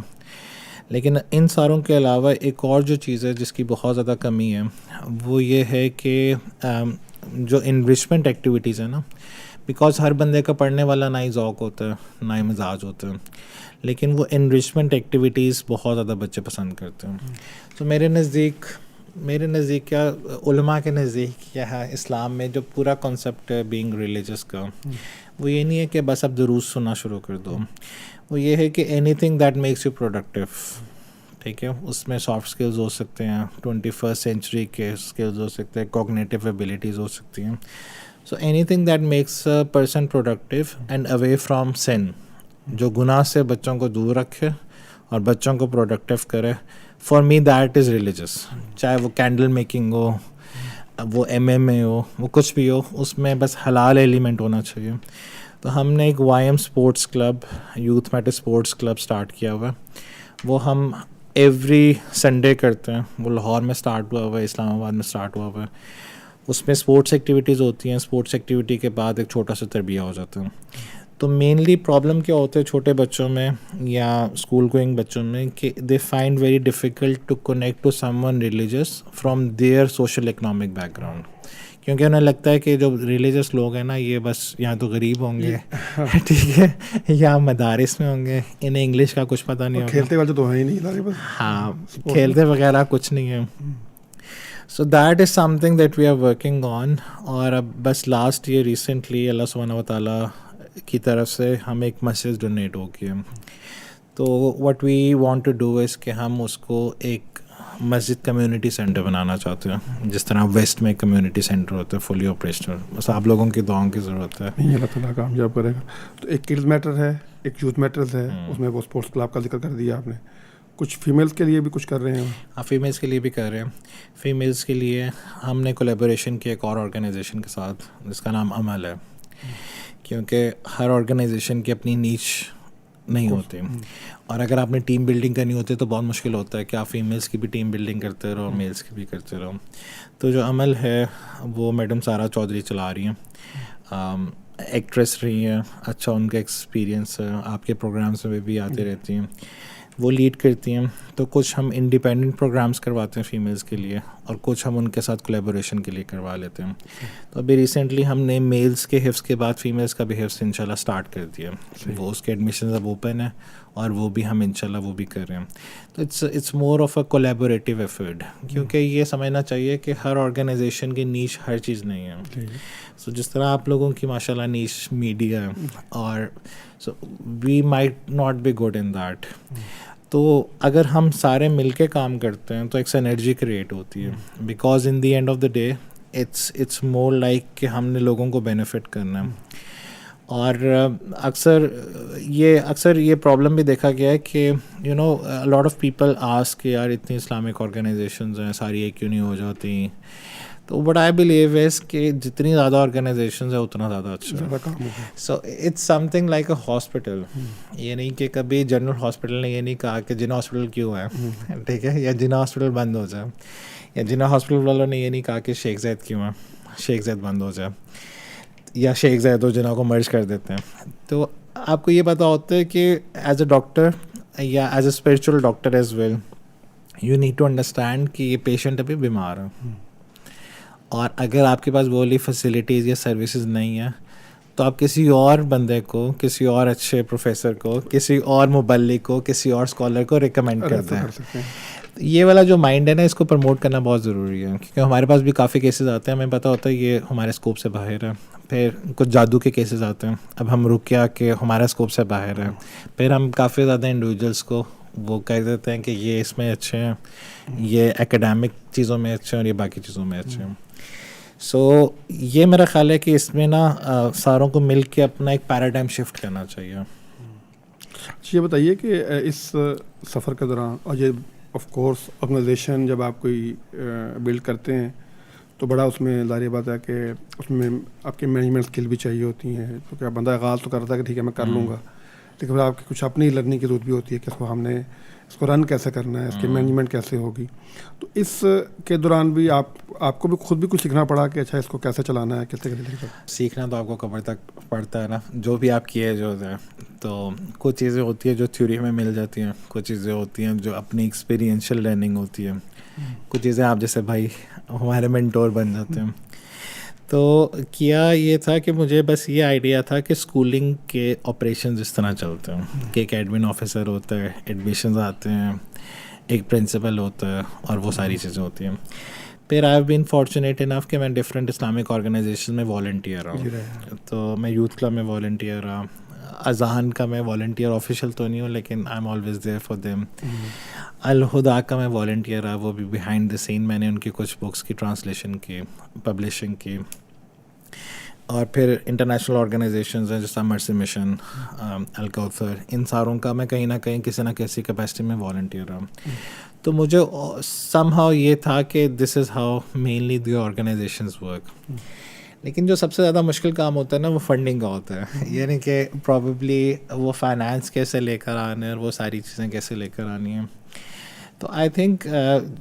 لیکن ان ساروں کے علاوہ ایک اور جو چیز ہے جس کی بہت زیادہ کمی ہے وہ یہ ہے کہ جو انریچمنٹ ایکٹیویٹیز ہیں نا, بیکاز ہر بندے کا پڑھنے والا نہ ہی ذوق ہوتا ہے نہ ہی مزاج ہوتا ہے, لیکن وہ انریچمنٹ ایکٹیویٹیز بہت زیادہ بچے پسند کرتے ہیں. تو میرے نزدیک کیا علماء کے نزدیک کیا ہے اسلام میں جو پورا کانسیپٹ ہے بینگ ریلیجس کا, وہ یہ نہیں ہے کہ بس اب دروس سننا شروع کر دو. وہ یہ ہے کہ any thing that makes you productive. ٹھیک ہے, اس میں سافٹ اسکلز ہو سکتے ہیں, 21st سینچری کے اسکلز ہو سکتے ہیں, کوگنیٹیو ایبیلٹیز ہو سکتی ہیں. So anything that makes a person productive and away from sin, جو گناہ سے بچوں کو دور رکھے اور بچوں کو پروڈکٹیو کرے, for me that is religious. چاہے وہ کینڈل میکنگ ہو, وہ MMA ہو, وہ کچھ بھی ہو, اس میں بس حلال ایلیمنٹ ہونا چاہیے. تو ہم نے ایک YM sports club, youth matter sports club start کیا ہوا ہے. وہ ہم ایوری سنڈے کرتے ہیں. وہ لاہور میں سٹارٹ ہوا ہوا ہے, اسلام آباد میں سٹارٹ ہوا ہوا ہے. اس میں اسپورٹس ایکٹیویٹیز ہوتی ہیں. اسپورٹس ایکٹیویٹی کے بعد ایک چھوٹا سا تربیہ ہو جاتا ہے. تو مینلی پرابلم کیا ہوتا ہے چھوٹے بچوں میں یا اسکول گوئنگ بچوں میں کہ they find very difficult to connect to someone religious from their social economic background, کیونکہ انہیں لگتا ہے کہ جو ریلیجس لوگ ہیں نا یہ بس یا تو غریب ہوں گے, ٹھیک ہے, یا مدارس میں ہوں گے, انہیں انگلش کا کچھ پتہ نہیں ہوگا, کھیلتے والے تو ہیں ہی نہیں, ہاں کھیلتے وغیرہ کچھ نہیں ہے. So that is something that we are working on. اور اب بس لاسٹ ایئر ریسنٹلی اللہ سبحانہ و تعالیٰ کی طرف سے ہم ایک مسجد ڈونیٹ ہو گیا. تو what we want to do is کہ ہم اس کو ایک مسجد کمیونٹی سینٹر بنانا چاہتے ہیں, جس طرح ویسٹ میں کمیونٹی سینٹر ہوتا ہے فلی آپریشنل. بس آپ لوگوں کی دعاؤں کی ضرورت ہے. نہیں, اللہ تعالیٰ کامیاب کرے گا. تو ایک کڈز میٹر ہے, ایک یوتھ میٹرز ہے, اس میں وہ اسپورٹس کلب کا ذکر کر دیا آپ نے. کچھ فیمیلس کے لیے بھی کچھ کر رہے ہیں؟ ہاں, فیمیلس کے لیے بھی کر رہے ہیں. فیمیلس کے لیے ہم نے کولیبوریشن کی ایک اور آرگنائزیشن کے ساتھ, جس کا نام عمل ہے. کیونکہ ہر آرگنائزیشن کی اپنی نیچ نہیں ہوتی, اور اگر آپ نے ٹیم بلڈنگ کرنی ہوتی ہے تو بہت مشکل ہوتا ہے کہ آپ فیمیلس کی بھی ٹیم بلڈنگ کرتے رہو, میلس کی بھی کرتے رہو. تو جو عمل ہے وہ میڈم سارا چودھری چلا رہی ہیں, ایکٹریس رہی ہیں, اچھا ان کا ایکسپیرینس ہے, آپ کے پروگرامس میں بھی آتے رہتی ہیں, وہ لیڈ کرتی ہیں. تو کچھ ہم انڈیپینڈنٹ پروگرامس کرواتے ہیں فیمیلس کے لیے, اور کچھ ہم ان کے ساتھ کولیبوریشن کے لیے کروا لیتے ہیں. تو ابھی ریسنٹلی ہم نے میلس کے حفظ کے بعد فیمیلس کا بھی حفظ انشاءاللہ سٹارٹ کر دیا. وہ اس کے ایڈمیشنز اب اوپن ہیں, اور وہ بھی ہم انشاءاللہ وہ بھی کر رہے ہیں. تو it's more of a collaborative effort, کیونکہ یہ سمجھنا چاہیے کہ ہر آرگنائزیشن کی نیش ہر چیز نہیں ہے. سو جس طرح آپ لوگوں کی ماشاءاللہ نیش میڈیا ہے, اور so we might not be good in that. تو اگر ہم سارے مل کے کام کرتے ہیں تو ایک سینرجی کریٹ ہوتی ہے, because in the end of the day it's more like کہ ہم نے لوگوں کو بینیفٹ کرنا ہے. اور اکثر یہ پرابلم بھی دیکھا گیا ہے کہ لاٹ آف پیپل آسک کہ یار اتنی اسلامک آرگنائزیشنز ہیں, ساری ایک کیوں نہیں ہو جاتی. تو وٹ آئی بلیو از کہ جتنی زیادہ آرگنائزیشنز ہیں اتنا زیادہ اچھا زیادہ کام ہوگا. So it's something like a hospital. یہ نہیں کہ کبھی جنرل ہاسپٹل نے یہ نہیں کہا کہ جنا ہاسپٹل کیوں ہے, ٹھیک ہے, یا جنا ہاسپٹل بند ہو جائے, یا جنا ہاسپٹل والوں نے یہ نہیں کہا کہ شیخ زید کیوں ہے, شیخ زید بند ہو جائے, یا شیخ زید و جنا کو مرج کر دیتے ہیں. تو آپ کو یہ پتہ ہوتا ہے کہ ایز اے ڈاکٹر یا as a spiritual doctor as well you need to understand کہ یہ پیشنٹ ابھی بیمار ہے, اور اگر آپ کے پاس وہ والی فیسلٹیز یا سروسز نہیں ہیں تو آپ کسی اور بندے کو, کسی اور اچھے پروفیسر کو, کسی اور مبلغ کو, کسی اور اسکالر کو ریکمینڈ کرتے ہیں. یہ والا جو مائنڈ ہے نا, اس کو پروموٹ کرنا بہت ضروری ہے, کیونکہ ہمارے پاس بھی کافی کیسز آتے ہیں, ہمیں پتہ ہوتا ہے یہ ہمارے اسکوپ سے باہر ہے. پھر کچھ جادو کے کیسز آتے ہیں, اب ہم رکیا کہ ہمارا اسکوپ سے باہر ہے. پھر ہم کافی زیادہ انڈیویجولس کو وہ کہہ دیتے ہیں کہ یہ اس میں اچھے ہیں, یہ اکیڈیمک چیزوں میں اچھے ہیں, اور یہ باقی چیزوں میں اچھے ہیں. سو یہ میرا خیال ہے کہ اس میں نا ساروں کو مل کے اپنا ایک پیراڈائم شفٹ کرنا چاہیے. یہ بتائیے کہ اس سفر کے دوران, اور یہ آف کورس آرگنائزیشن جب آپ کوئی بلڈ کرتے ہیں تو بڑا اس میں ظاہر بات ہے کہ اس میں آپ کی مینجمنٹ اسکل بھی چاہیے ہوتی ہیں, کیونکہ آپ بندہ آغاز تو کرتا ہے کہ ٹھیک ہے میں کر لوں گا, لیکن پھر آپ کی کچھ اپنی لرننگ کی ضرورت بھی ہوتی ہے کہ اس کو ہم نے اس کو رن کیسے کرنا ہے, اس کی مینجمنٹ کیسے ہوگی. تو اس کے دوران بھی آپ کو بھی خود بھی کچھ سیکھنا پڑا کہ اچھا اس کو کیسے چلانا ہے, کیسے سیکھنا تو آپ کو کبر تک پڑتا ہے نا, جو بھی آپ کی ایج ہوتا ہے. تو کچھ چیزیں ہوتی ہیں جو تھیوری میں مل جاتی ہیں, کچھ چیزیں ہوتی ہیں جو اپنی ایکسپیرینشیل لرننگ ہوتی ہے, کچھ چیزیں آپ جیسے بھائی ہمارے مینٹور بن جاتے ہیں. تو کیا یہ تھا کہ مجھے بس یہ آئیڈیا تھا کہ اسکولنگ کے آپریشنز اس طرح چلتے ہیں کہ ایک ایڈمن آفیسر ہوتا ہے, ایڈمیشنز آتے ہیں, ایک پرنسپل ہوتا ہے, اور وہ ساری چیزیں ہوتی ہیں. پھر آئی ہیو بین فارچونیٹ انف کہ میں ڈفرینٹ اسلامک آرگنائزیشن میں والنٹیئر رہا. تو میں یوتھ کلب میں والنٹیئر رہا, اذان کا میں والنٹیئر آفیشیل تو نہیں ہوں لیکن I am always there for them. Al-Huda کا میں والنٹیئر رہا, وہ بھی بیہائنڈ دا سین میں نے ان کی کچھ بکس کی ٹرانسلیشن کی, پبلشنگ کی. اور پھر انٹرنیشنل آرگنائزیشنز ہیں جیسا مرسی مشن, الکوثر, ان ساروں کا میں کہیں نہ کہیں کسی نہ کسی کیپیسٹی میں والنٹیئر رہا. تو مجھے سم ہاؤ یہ تھا کہ this is how mainly the organisations work. لیکن جو سب سے زیادہ مشکل کام ہوتا ہے نا وہ فنڈنگ کا ہوتا ہے, یعنی کہ پرابیبلی وہ فائنانس کیسے لے کر آنا ہے اور وہ ساری چیزیں کیسے لے کر آنی ہیں. تو آئی تھنک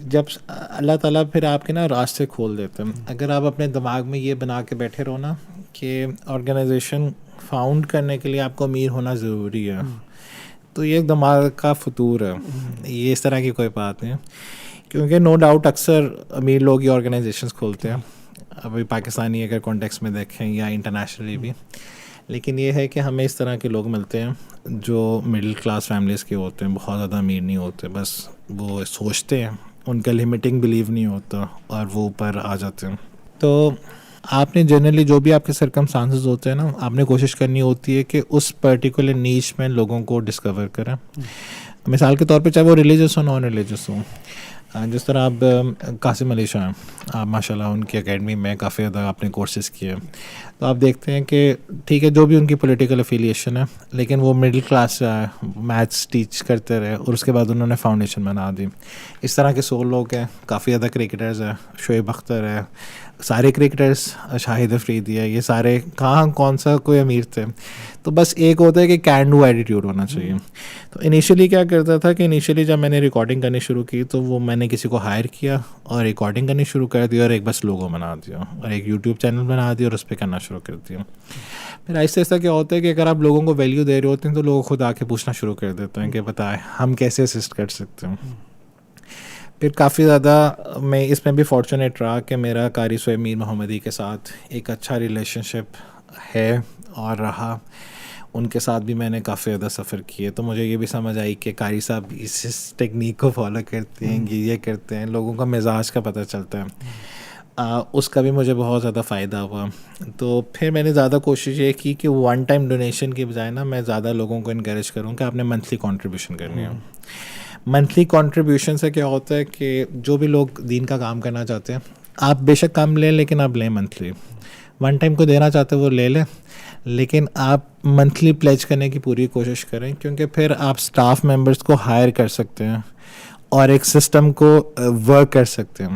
جب اللہ تعالیٰ پھر آپ کے نا راستے کھول دیتے ہیں. اگر آپ اپنے دماغ میں یہ بنا کے بیٹھے رہو نا کہ آرگنائزیشن فاؤنڈ کرنے کے لیے آپ کو امیر ہونا ضروری ہے, تو یہ ایک دماغ کا فطور ہے, یہ اس طرح کی کوئی بات نہیں ہے. کیونکہ نو ڈاؤٹ اکثر امیر لوگ یہ آرگنائزیشنس کھولتے ہیں, ابھی پاکستانی اگر کانٹیکس میں دیکھیں یا انٹرنیشنلی بھی. لیکن یہ ہے کہ ہمیں اس طرح کے لوگ ملتے ہیں جو مڈل کلاس فیملیز کے ہوتے ہیں, بہت زیادہ امیر نہیں ہوتے, بس وہ سوچتے ہیں, ان کا لمیٹنگ بلیو نہیں ہوتا اور وہ اوپر آ جاتے ہیں. تو آپ نے جنرلی جو بھی آپ کے سرکمسٹانسز ہوتے ہیں نا, آپ نے کوشش کرنی ہوتی ہے کہ اس پرٹیکولر نیچ میں لوگوں کو ڈسکور کریں. مثال کے طور پہ چاہے وہ ریلیجس ہو نان ریلیجس ہو, جس طرح اب قاسم علی شاہ ہیں, آپ ماشاء اللہ ان کی اکیڈمی میں کافی زیادہ آپ نے کورسز کیے, تو آپ دیکھتے ہیں کہ ٹھیک ہے جو بھی ان کی پولیٹیکل افیلیشن ہے, لیکن وہ مڈل کلاس سے آئے, میتھس ٹیچ کرتے رہے, اور اس کے بعد انہوں نے فاؤنڈیشن بنا دی. اس طرح کے 100 لوگ ہیں, کافی زیادہ کرکٹرز ہیں, شعیب اختر ہے, سارے کرکٹرز, شاہد افریدی ہے, یہ سارے کہاں کون سا کوئی امیر تھے. تو بس ایک ہوتا ہے کہ کین ڈو ایٹیٹیوڈ ہونا چاہیے. تو انیشیلی کیا کرتا تھا کہ انیشیلی جب میں نے ریکارڈنگ کرنی شروع کی تو وہ میں نے کسی کو ہائر کیا اور ریکارڈنگ کرنی شروع کر دی, اور ایک بس لوگو بنا دیا, اور ایک یوٹیوب چینل بنا دیا, اور اس پہ کرنا شروع کر دیا. پھر آہستہ آہستہ کیا ہوتا ہے کہ اگر آپ لوگوں کو ویلیو دے رہے ہوتے ہیں تو لوگ خود آ کے پوچھنا شروع کر دیتے ہیں کہ بتائیں ہم کیسے اسسٹ کر سکتے ہیں. پھر کافی زیادہ میں اس میں بھی فارچونیٹ رہا کہ میرا قاری سہیب میر محمدی کے ساتھ ایک اچھا ریلیشن شپ ہے اور رہا. ان کے ساتھ بھی میں نے کافی زیادہ سفر کیے, تو مجھے یہ بھی سمجھ آئی کہ قاری صاحب اس ٹیکنیک کو فالو کرتے ہیں, یہ کرتے ہیں, لوگوں کا مزاج کا پتہ چلتا ہے. اس کا بھی مجھے بہت زیادہ فائدہ ہوا. تو پھر میں نے زیادہ کوشش یہ کی کہ ون ٹائم ڈونیشن کی بجائے نا میں زیادہ لوگوں کو انکریج کروں کہ آپ نے منتھلی کنٹریبیوشن کرنی ہے. منتھلی کنٹریبیوشن سے کیا ہوتا ہے کہ جو بھی لوگ دین کا کام کرنا چاہتے ہیں, آپ بے شک کام لیں لیکن آپ لیں منتھلی. ون ٹائم کو دینا چاہتے ہیں وہ لے لیں, لیکن آپ منتھلی پلیج کرنے کی پوری کوشش کریں, کیونکہ پھر آپ اسٹاف ممبرس کو ہائر کر سکتے ہیں اور ایک سسٹم کو ورک کر سکتے ہیں.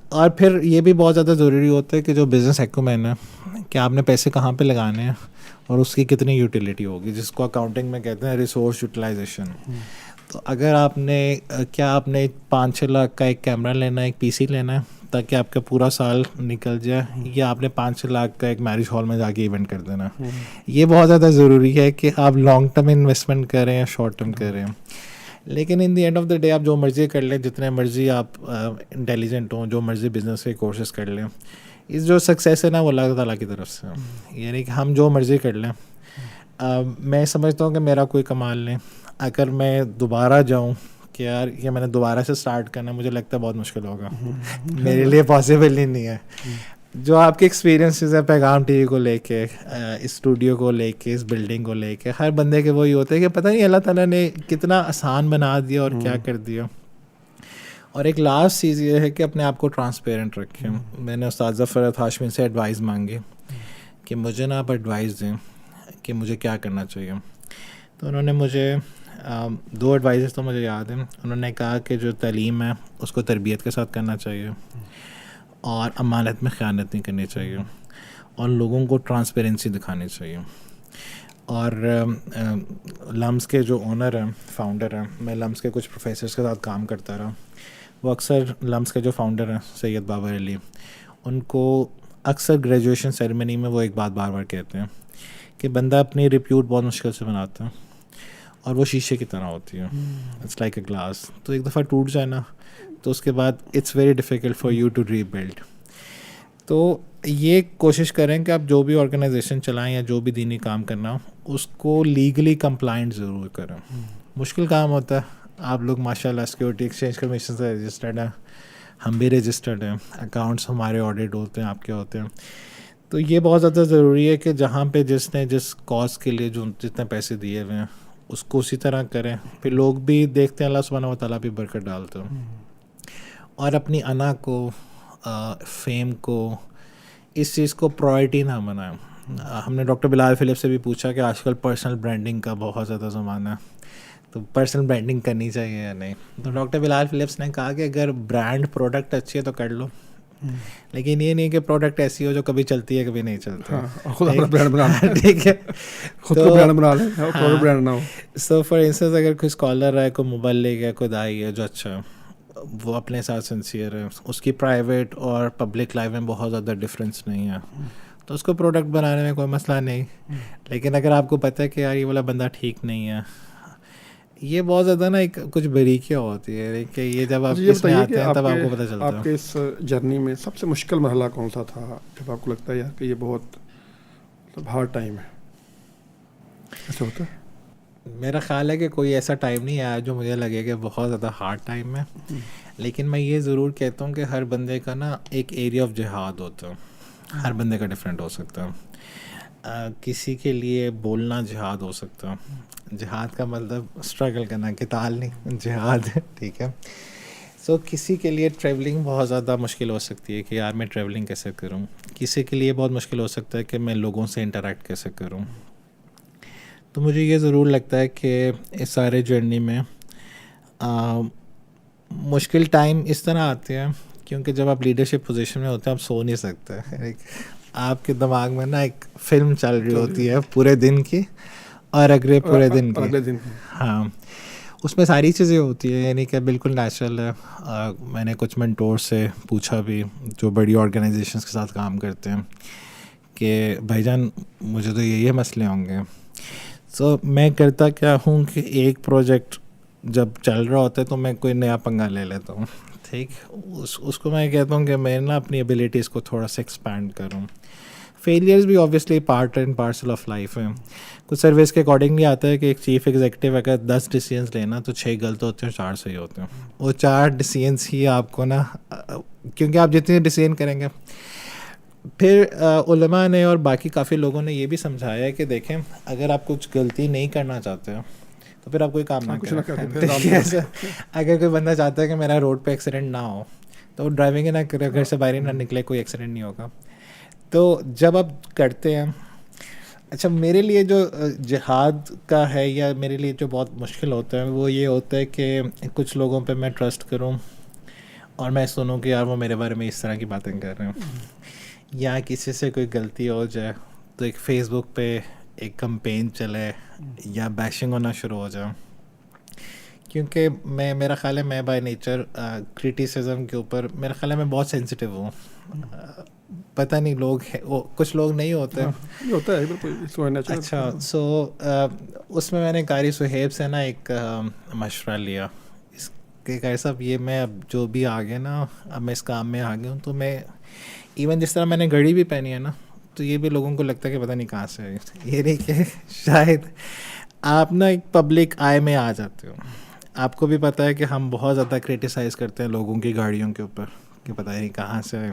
اور پھر یہ بھی بہت زیادہ ضروری ہوتا ہے کہ جو بزنس ایکومین ہے کہ آپ نے پیسے کہاں پہ لگانے ہیں اور اس کی کتنی یوٹیلیٹی ہوگی، جس کو اکاؤنٹنگ میں کہتے ہیں ریسورس یوٹیلائزیشن. تو اگر آپ نے کیا آپ نے 5-6 لاکھ کا ایک کیمرہ لینا ہے، ایک پی سی لینا ہے تاکہ آپ کا پورا سال نکل جائے، یا آپ نے 5-6 لاکھ کا ایک میرج ہال میں جا کے ایونٹ کر دینا. یہ بہت زیادہ ضروری ہے کہ آپ لانگ ٹرم انویسٹمنٹ کریں یا شارٹ ٹرم کریں. لیکن in the end of the day آپ جو مرضی کر لیں، جتنے مرضی آپ انٹیلیجنٹ ہوں، جو مرضی بزنس کے کورسز کر لیں، اس جو سکسیس ہے نا وہ اللہ تعالیٰ کی طرف سے. یعنی کہ ہم جو مرضی کر لیں، میں سمجھتا ہوں کہ میرا کوئی کمال نہیں. اگر میں دوبارہ جاؤں کہ یار یہ میں نے دوبارہ سے اسٹارٹ کرنا، مجھے لگتا ہے بہت مشکل ہوگا، میرے لیے پاسبل ہی نہیں ہے. جو آپ کے ایکسپیرینسز ہیں پیغام ٹی وی کو لے کے، اسٹوڈیو کو لے کے، اس بلڈنگ کو لے کے، ہر بندے کے وہی ہوتے ہیں کہ پتہ نہیں اللہ تعالیٰ نے کتنا آسان بنا دیا اور کیا کر دیا. اور ایک لاسٹ چیز یہ ہے کہ اپنے آپ کو ٹرانسپیرنٹ رکھیں. میں نے استاد ظفر ہاشمی سے ایڈوائز مانگی کہ مجھے نا آپ ایڈوائز دیں کہ مجھے کیا کرنا چاہیے. تو انہوں نے مجھے 2 ایڈوائزز تو مجھے یاد ہیں. انہوں نے کہا کہ جو تعلیم ہے اس کو تربیت کے ساتھ کرنا چاہیے، اور امانت میں خیانت نہیں کرنی چاہیے، اور لوگوں کو ٹرانسپیرنسی دکھانی چاہیے. اور لمس کے جو اونر ہیں، فاؤنڈر ہیں، میں لمس کے کچھ پروفیسرس کے ساتھ کام کرتا رہا. وہ اکثر لمس کے جو فاؤنڈر ہیں سید بابر علی، ان کو اکثر گریجویشن سیریمنی میں وہ ایک بات بار بار کہتے ہیں کہ بندہ اپنی ریپیوٹ بہت مشکل سے بناتا ہے، اور وہ شیشے کی طرح ہوتی ہے. It's like a glass. تو ایک دفعہ ٹوٹ جائے نا تو اس کے بعد it's very difficult for you to rebuild. تو یہ کوشش کریں کہ آپ جو بھی آرگنائزیشن چلائیں یا جو بھی دینی کام کرنا ہو اس کو لیگلی کمپلائنٹ ضرور کریں. مشکل کام ہوتا ہے. آپ لوگ ماشاء اللہ سیکورٹی ایکسچینج کمیشن سے رجسٹرڈ ہیں، ہم بھی رجسٹرڈ ہیں، اکاؤنٹس ہمارے آڈٹ ہوتے ہیں، آپ کے ہوتے ہیں. تو یہ بہت زیادہ ضروری ہے کہ جہاں پہ جس نے جس کاز کے لیے جو جتنے پیسے دیے ہوئے ہیں اس کو اسی طرح کریں. پھر لوگ بھی دیکھتے ہیں، اللہ سبحانہ و تعالیٰ بھی برکت ڈالتے ہیں. اور اپنی انا کو، فیم کو، اس چیز کو پرائرٹی نہ بنائیں. ہم نے ڈاکٹر بلال فلپ سے بھی پوچھا کہ آج کل پرسنل برانڈنگ کا بہت زیادہ زمانہ ہے، تو پرسنل برانڈنگ کرنی چاہیے یا نہیں. تو ڈاکٹر بلال فلپس نے کہا کہ اگر برانڈ پروڈکٹ اچھی ہے تو کر لو، لیکن یہ نہیں کہ پروڈکٹ ایسی ہو جو کبھی چلتی ہے کبھی نہیں چلتی. ٹھیک ہے، خود کو برانڈ بنا لیں، خود برانڈ نہ ہو. سو فار انسٹنس اگر کوئی اسکالر ہے، کوئی مبلغ ہے، کوئی داعی ہے جو اچھا ہے، وہ اپنے ساتھ سنسیئر ہے، اس کی پرائیویٹ اور پبلک لائف میں بہت زیادہ ڈفرینس نہیں ہے، تو اس کو پروڈکٹ بنانے میں کوئی مسئلہ نہیں. لیکن اگر آپ کو پتہ ہے کہ یار یہ والا بندہ ٹھیک نہیں ہے، یہ بہت زیادہ نا ایک کچھ باریکیاں ہوتی ہے کہ یہ جب آپ اس میں آتے ہیں تب آپ کو پتہ چلتا ہے. آپ کے اس جرنی میں سب سے مشکل مرحلہ کون سا تھا جب آپ کو لگتا ہے یار کہ یہ بہت ہارڈ ٹائم ہے؟ ایسا ہوتا ہے؟ میرا خیال ہے کہ کوئی ایسا ٹائم نہیں آیا جو مجھے لگے کہ بہت زیادہ ہارڈ ٹائم ہے. لیکن میں یہ ضرور کہتا ہوں کہ ہر بندے کا نا ایک ایریا آف جہاد ہوتا ہے، ہر بندے کا ڈفرینٹ ہو سکتا ہے. کسی کے لیے بولنا جہاد ہو سکتا ہے، جہاد کا مطلب اسٹرگل کرنا، قتال نہیں، جہاد. ٹھیک ہے. سو کسی کے لیے ٹریولنگ بہت زیادہ مشکل ہو سکتی ہے کہ یار میں ٹریولنگ کیسے کروں. کسی کے لیے بہت مشکل ہو سکتا ہے کہ میں لوگوں سے انٹریکٹ کیسے کروں. تو مجھے یہ ضرور لگتا ہے کہ اس سارے جرنی میں مشکل ٹائم اس طرح آتے ہیں کیونکہ جب آپ لیڈرشپ پوزیشن میں ہوتے ہیں آپ سو نہیں سکتے. آپ کے دماغ میں نا ایک فلم چل رہی ہوتی ہے پورے دن کی اور اگلے پورے دن کی. ہاں، اس میں ساری چیزیں ہوتی ہیں، یعنی کہ بالکل نیچرل ہے. میں نے کچھ مینٹور سے پوچھا بھی جو بڑی آرگنائزیشنس کے ساتھ کام کرتے ہیں کہ بھائی جان مجھے تو یہ مسئلے ہوں گے. سو میں کرتا کیا ہوں کہ ایک پروجیکٹ جب چل رہا ہوتا ہے تو میں کوئی نیا پنگا لے لیتا ہوں. ٹھیک، اس کو میں کہتا ہوں کہ میں نا اپنی ایبیلیٹیز کو تھوڑا سا ایکسپینڈ کروں. فیلیئرز بھی obviously part and parcel of life ہے. کچھ سروس کے اکارڈنگلی آتا ہے کہ ایک چیف ایگزیکٹو اگر 10 ڈیسیژنس لینا تو 6 غلط ہوتے ہیں، 4 صحیح ہوتے ہیں. وہ 4 ڈیسیژنس ہی آپ کو نا، کیونکہ آپ جتنے ڈیسیژن کریں گے. پھر علماء نے اور باقی کافی لوگوں نے یہ بھی سمجھایا ہے کہ دیکھیں اگر آپ کچھ غلطی نہیں کرنا چاہتے ہو تو پھر آپ کوئی کام نہ کریں. اگر کوئی بندہ چاہتا ہے کہ میرا روڈ پہ ایکسیڈنٹ نہ ہو تو وہ ڈرائیونگ ہی نہ کرے، گھر سے باہر ہی نہ نکلے، کوئی ایکسیڈنٹ نہیں ہوگا. تو جب آپ کرتے ہیں، اچھا میرے لیے جو جہاد کا ہے یا میرے لیے جو بہت مشکل ہوتا ہے وہ یہ ہوتا ہے کہ کچھ لوگوں پہ میں ٹرسٹ کروں اور میں سنوں کہ یار وہ میرے بارے میں اس طرح کی باتیں کر رہے ہیں، یا کسی سے کوئی غلطی ہو جائے تو ایک فیس بک پہ ایک کمپین چلے یا بیشنگ ہونا شروع ہو جائے. کیونکہ میرا خیال ہے میں بائی نیچر کرٹیسزم کے اوپر میرا خیال ہے میں بہت سینسٹیو ہوں. پتہ نہیں لوگ کچھ لوگ نہیں ہوتے. ہوتا ہے بالکل. اچھا سو اس میں نے قاری صہیب سے نا ایک مشورہ لیا اس کہ قاری صاحب یہ میں اب جو بھی آگے نا اب میں اس کام میں آ گیا ہوں تو میں ایون جس طرح میں نے گھڑی بھی پہنی ہے نا تو یہ بھی لوگوں کو لگتا ہے کہ پتہ نہیں کہاں سے ہے. یہ نہیں کہ شاید آپ نا ایک پبلک آئی میں آ جاتے ہو. آپ کو بھی پتہ ہے کہ ہم بہت زیادہ کرٹیسائز کرتے ہیں لوگوں کی گاڑیوں کے اوپر کہ پتہ نہیں کہاں سے ہے،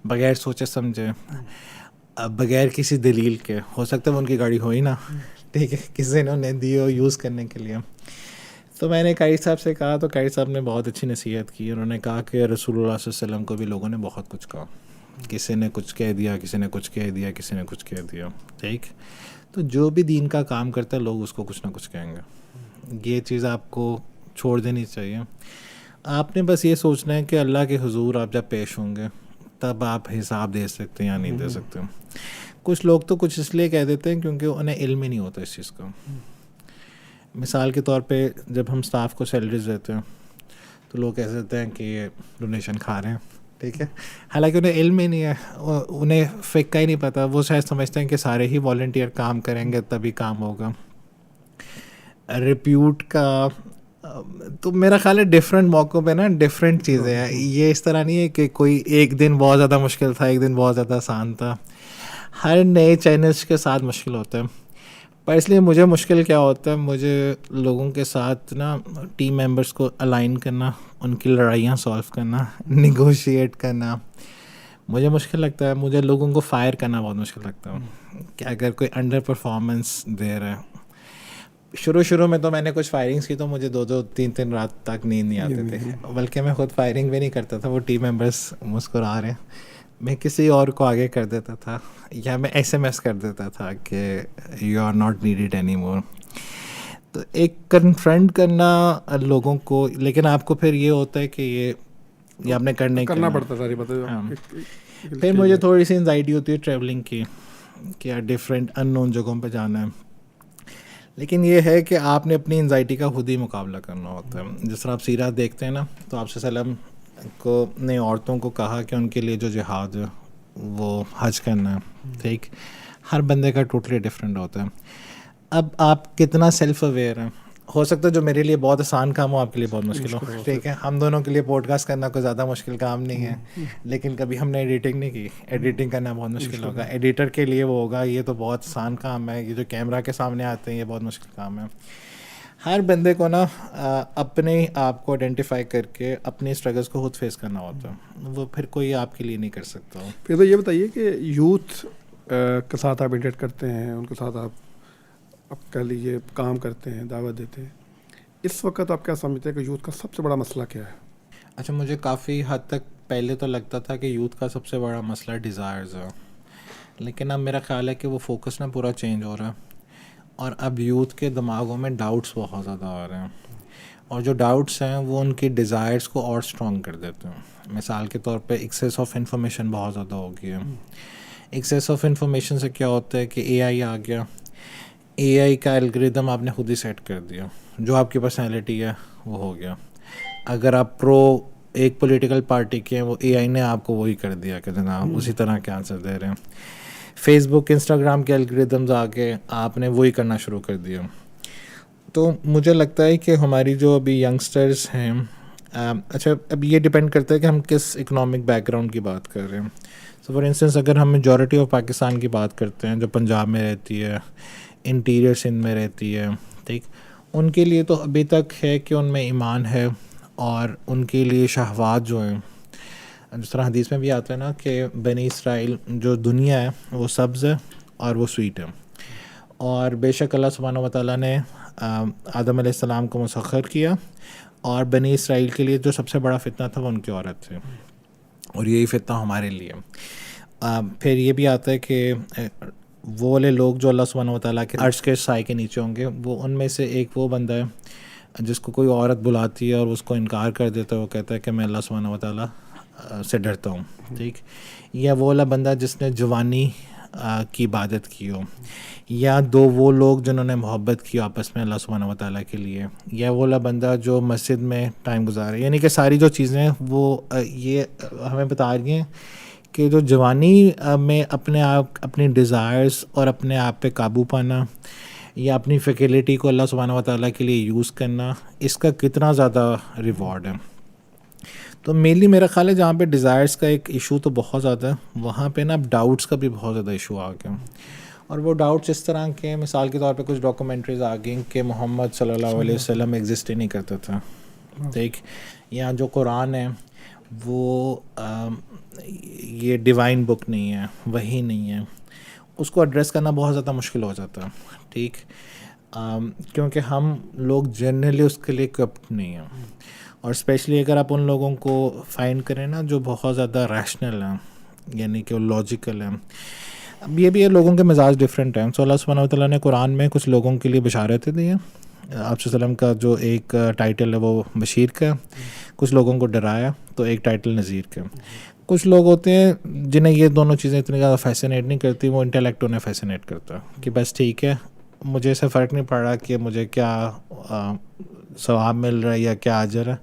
بغیر سوچے سمجھے، بغیر کسی دلیل کے. ہو سکتا ہے ان کی گاڑی ہو ہی نا، ٹھیک ہے، کسی نے انہیں دی ہو یوز کرنے کے لیے. تو میں نے قاری صاحب سے کہا تو قاری صاحب نے بہت اچھی نصیحت کی. انہوں نے کہا کہ رسول اللہ صلی اللہ علیہ وسلم کو بھی لوگوں نے بہت کچھ کہا، کسی نے کچھ کہہ دیا، کسی نے کچھ کہہ دیا، کسی نے کچھ کہہ دیا، ٹھیک. تو جو بھی دین کا کام کرتا ہے لوگ اس کو کچھ نہ کچھ کہیں گے. یہ چیز آپ کو چھوڑ دینی چاہیے. آپ نے بس یہ سوچنا ہے کہ اللہ کے حضور آپ جب پیش ہوں گے تب آپ حساب دے سکتے ہیں یا نہیں دے سکتے. کچھ لوگ تو کچھ اس لیے کہہ دیتے ہیں کیونکہ انہیں علم ہی نہیں ہوتا اس چیز کا. مثال کے طور پہ جب ہم اسٹاف کو سیلریز دیتے ہیں تو لوگ کہہ دیتے ہیں کہ یہ ڈونیشن کھا رہے ہیں، ٹھیک ہے، حالانکہ انہیں علم ہی نہیں ہے، انہیں فقہ ہی نہیں پتہ. وہ شاید سمجھتے ہیں کہ سارے ہی والنٹیئر کام کریں گے تبھی کام ہوگا. ریپیوٹ کا تو میرا خیال ہے ڈفرینٹ موقعوں پہ نا ڈفرینٹ چیزیں ہیں. یہ اس طرح نہیں ہے کہ کوئی ایک دن بہت زیادہ مشکل تھا، ایک دن بہت زیادہ آسان تھا. ہر نئے چیلنج کے ساتھ مشکل ہوتا ہے. پر اس لیے مجھے مشکل کیا ہوتا ہے، مجھے لوگوں کے ساتھ نا ٹیم ممبرس کو الائن کرنا، ان کی لڑائیاں سالو کرنا، نیگوشیٹ کرنا مجھے مشکل لگتا ہے. مجھے لوگوں کو فائر کرنا بہت مشکل لگتا ہے کہ اگر کوئی انڈر پرفارمنس دے رہا ہے. شروع میں تو میں نے کچھ فائرنگس کی تو مجھے 2-3 رات تک نیند نہیں آتی تھی، بلکہ میں خود فائرنگ بھی نہیں کرتا تھا. وہ ٹیم ممبرس مسکرا رہے ہیں، میں کسی اور کو آگے کر دیتا تھا یا میں SMS کر دیتا تھا کہ you are not needed any more. تو ایک کنفرنٹ کرنا لوگوں کو، لیکن آپ کو پھر یہ ہوتا ہے کہ یہ آپ نے کرنا پڑتا ساری باتیں. پھر مجھے تھوڑی سی انزائٹی ہوتی ہے ٹریولنگ کی کہ یار ڈفرینٹ ان نون جگہوں پہ جانا ہے. لیکن یہ ہے کہ آپ نے اپنی انزائٹی کا خود ہی مقابلہ کرنا ہوتا ہے. جس طرح آپ سیرات دیکھتے ہیں نا تو آپ صلی اللہ علیہ وسلم کو نے عورتوں کو کہا کہ ان کے لیے جو جہاد ہے وہ حج کرنا ہے، ٹھیک. ہر بندے کا ٹوٹلی ڈفرینٹ ہوتا ہے. اب آپ کتنا سیلف اویئر ہیں. ہو سکتا ہے جو میرے لیے بہت آسان کام ہو آپ کے لیے بہت مشکل ہو، ٹھیک ہے. ہم دونوں کے لیے پوڈ کاسٹ کرنا کوئی زیادہ مشکل کام نہیں ہے، لیکن کبھی ہم نے ایڈیٹنگ نہیں کی. ایڈیٹنگ کرنا بہت مشکل ہوگا. ایڈیٹر کے لیے وہ ہوگا یہ تو بہت آسان کام ہے. یہ جو کیمرہ کے سامنے آتے ہیں یہ بہت مشکل کام ہے. ہر بندے کو نا اپنے آپ کو آئیڈینٹیفائی کر کے اپنے اسٹرگلس کو خود فیس کرنا ہوتا ہے. وہ پھر کوئی آپ کے لیے نہیں کر سکتا. پھر تو یہ بتائیے کہ یوتھ کے ساتھ آپ انٹریکٹ کرتے ہیں، ان کے ساتھ آپ کہہ لیجیے کام کرتے ہیں، دعوت دیتے ہیں، اس وقت آپ کیا سمجھتے ہیں کہ یوتھ کا سب سے بڑا مسئلہ کیا ہے؟ اچھا، مجھے کافی حد تک پہلے تو لگتا تھا کہ یوتھ کا سب سے بڑا مسئلہ ڈیزائرز ہے، لیکن اب میرا خیال ہے کہ وہ فوکس نا پورا چینج ہو رہا ہے. اور اب یوتھ کے دماغوں میں ڈاؤٹس بہت زیادہ آ رہے ہیں، اور جو ڈاؤٹس ہیں وہ ان کی ڈیزائرز کو اور اسٹرانگ کر دیتے ہیں. مثال کے طور پہ ایکسیس آف انفارمیشن بہت زیادہ ہو گئی ہے. ایکسیس آف انفارمیشن سے کیا ہوتا ہے کہ AI آ گیا. AI کا الگوریدم آپ نے خود ہی سیٹ کر دیا، جو آپ کی پرسنالٹی ہے وہ ہو گیا. اگر آپ ایک پولیٹیکل پارٹی کے ہیں، وہ AI نے آپ کو وہی کر دیا کہ جناب اسی طرح کے آنسر دے رہے ہیں. فیس بک، انسٹاگرام کے الگوریدمز آ کے آپ نے وہی کرنا شروع کر دیا. تو مجھے لگتا ہے کہ ہماری جو ابھی ینگسٹرز ہیں، اچھا اب یہ ڈپینڈ کرتا ہے کہ ہم کس اکنامک بیک گراؤنڈ کی بات کر رہے ہیں. سو فار انسٹنس اگر ہم میجورٹی آف پاکستان کی بات کرتے ہیں جو پنجاب میں رہتی ہے، انٹیریئر سندھ میں رہتی ہے، ٹھیک، ان کے لیے تو ابھی تک ہے کہ ان میں ایمان ہے، اور ان کے لیے شہوات جو ہیں، جس طرح حدیث میں بھی آتا ہے نا کہ بنی اسرائیل جو دنیا ہے وہ سبز ہے اور وہ سویٹ ہے. اور بے شک اللہ سبحانہ و تعالیٰ نے آدم علیہ السلام کو مسخر کیا، اور بنی اسرائیل کے لیے جو سب سے بڑا فتنہ تھا وہ ان کی عورت تھی، اور یہی فتنہ ہمارے لیے. پھر یہ بھی آتا ہے کہ وہ والے لوگ جو اللہ سبحانہ و تعالیٰ کے عرش کے سائے کے نیچے ہوں گے، وہ ان میں سے ایک وہ بندہ ہے جس کو کوئی عورت بلاتی ہے اور اس کو انکار کر دیتا ہے, وہ کہتا ہے کہ میں اللہ سبحانہ و تعالیٰ سے ڈرتا ہوں, ٹھیک. یا وہ والا بندہ جس نے جوانی کی عبادت کی ہو, یا وہ لوگ جنہوں نے محبت کی آپس میں اللہ سبحانہ و تعالیٰ کے لیے, یا وہ والا بندہ جو مسجد میں ٹائم گزارے. یعنی کہ ساری جو چیزیں ہیں وہ یہ ہمیں بتا رہی ہیں کہ جو جوانی میں اپنے آپ, اپنی ڈیزائرز اور اپنے آپ پہ قابو پانا, یا اپنی فیکلٹی کو اللہ سبحانہ و تعالیٰ کے لیے یوز کرنا, اس کا کتنا زیادہ ریوارڈ ہے. تو مینلی میرا خیال ہے جہاں پہ ڈیزائرس کا ایک ایشو تو بہت زیادہ ہے, وہاں پہ نا اب ڈاؤٹس کا بھی بہت زیادہ ایشو آ گیا. اور وہ ڈاؤٹس اس طرح کے, مثال کے طور پہ کچھ ڈاکومنٹریز آ گئیں کہ محمد صلی اللہ علیہ وسلم ایگزسٹ ہی نہیں کرتا تھا, ٹھیک. یا جو قرآن ہے وہ یہ ڈیوائن بک نہیں ہے, وہی نہیں ہے. اس کو ایڈریس کرنا بہت زیادہ مشکل ہو جاتا ہے, ٹھیک, کیونکہ ہم لوگ جنرلی اس کے لیے اکوپڈ نہیں ہیں. اور اسپیشلی اگر آپ ان لوگوں کو فائنڈ کریں نا جو بہت زیادہ ریشنل ہیں, یعنی کہ وہ لاجیکل ہیں. اب یہ بھی ہے لوگوں کے مزاج ڈفرینٹ ہیں. سو اللہ سبحانہ و تعالیٰ نے قرآن میں کچھ لوگوں کے لیے بشارتیں دی ہیں. آپ صلی اللہ علیہ وسلم کا جو ایک ٹائٹل ہے وہ بشیر کا, کچھ لوگوں کو ڈرایا تو ایک ٹائٹل نذیر کا. کچھ لوگ ہوتے ہیں جنہیں یہ دونوں چیزیں اتنی زیادہ فیسینیٹ نہیں کرتی, وہ انٹلیکٹ انہیں فیسینیٹ کرتا ہے کہ بس ٹھیک ہے, مجھے اسے فرق نہیں پڑ رہا کہ مجھے کیا ثواب مل رہا ہے یا کیا اجر ہے,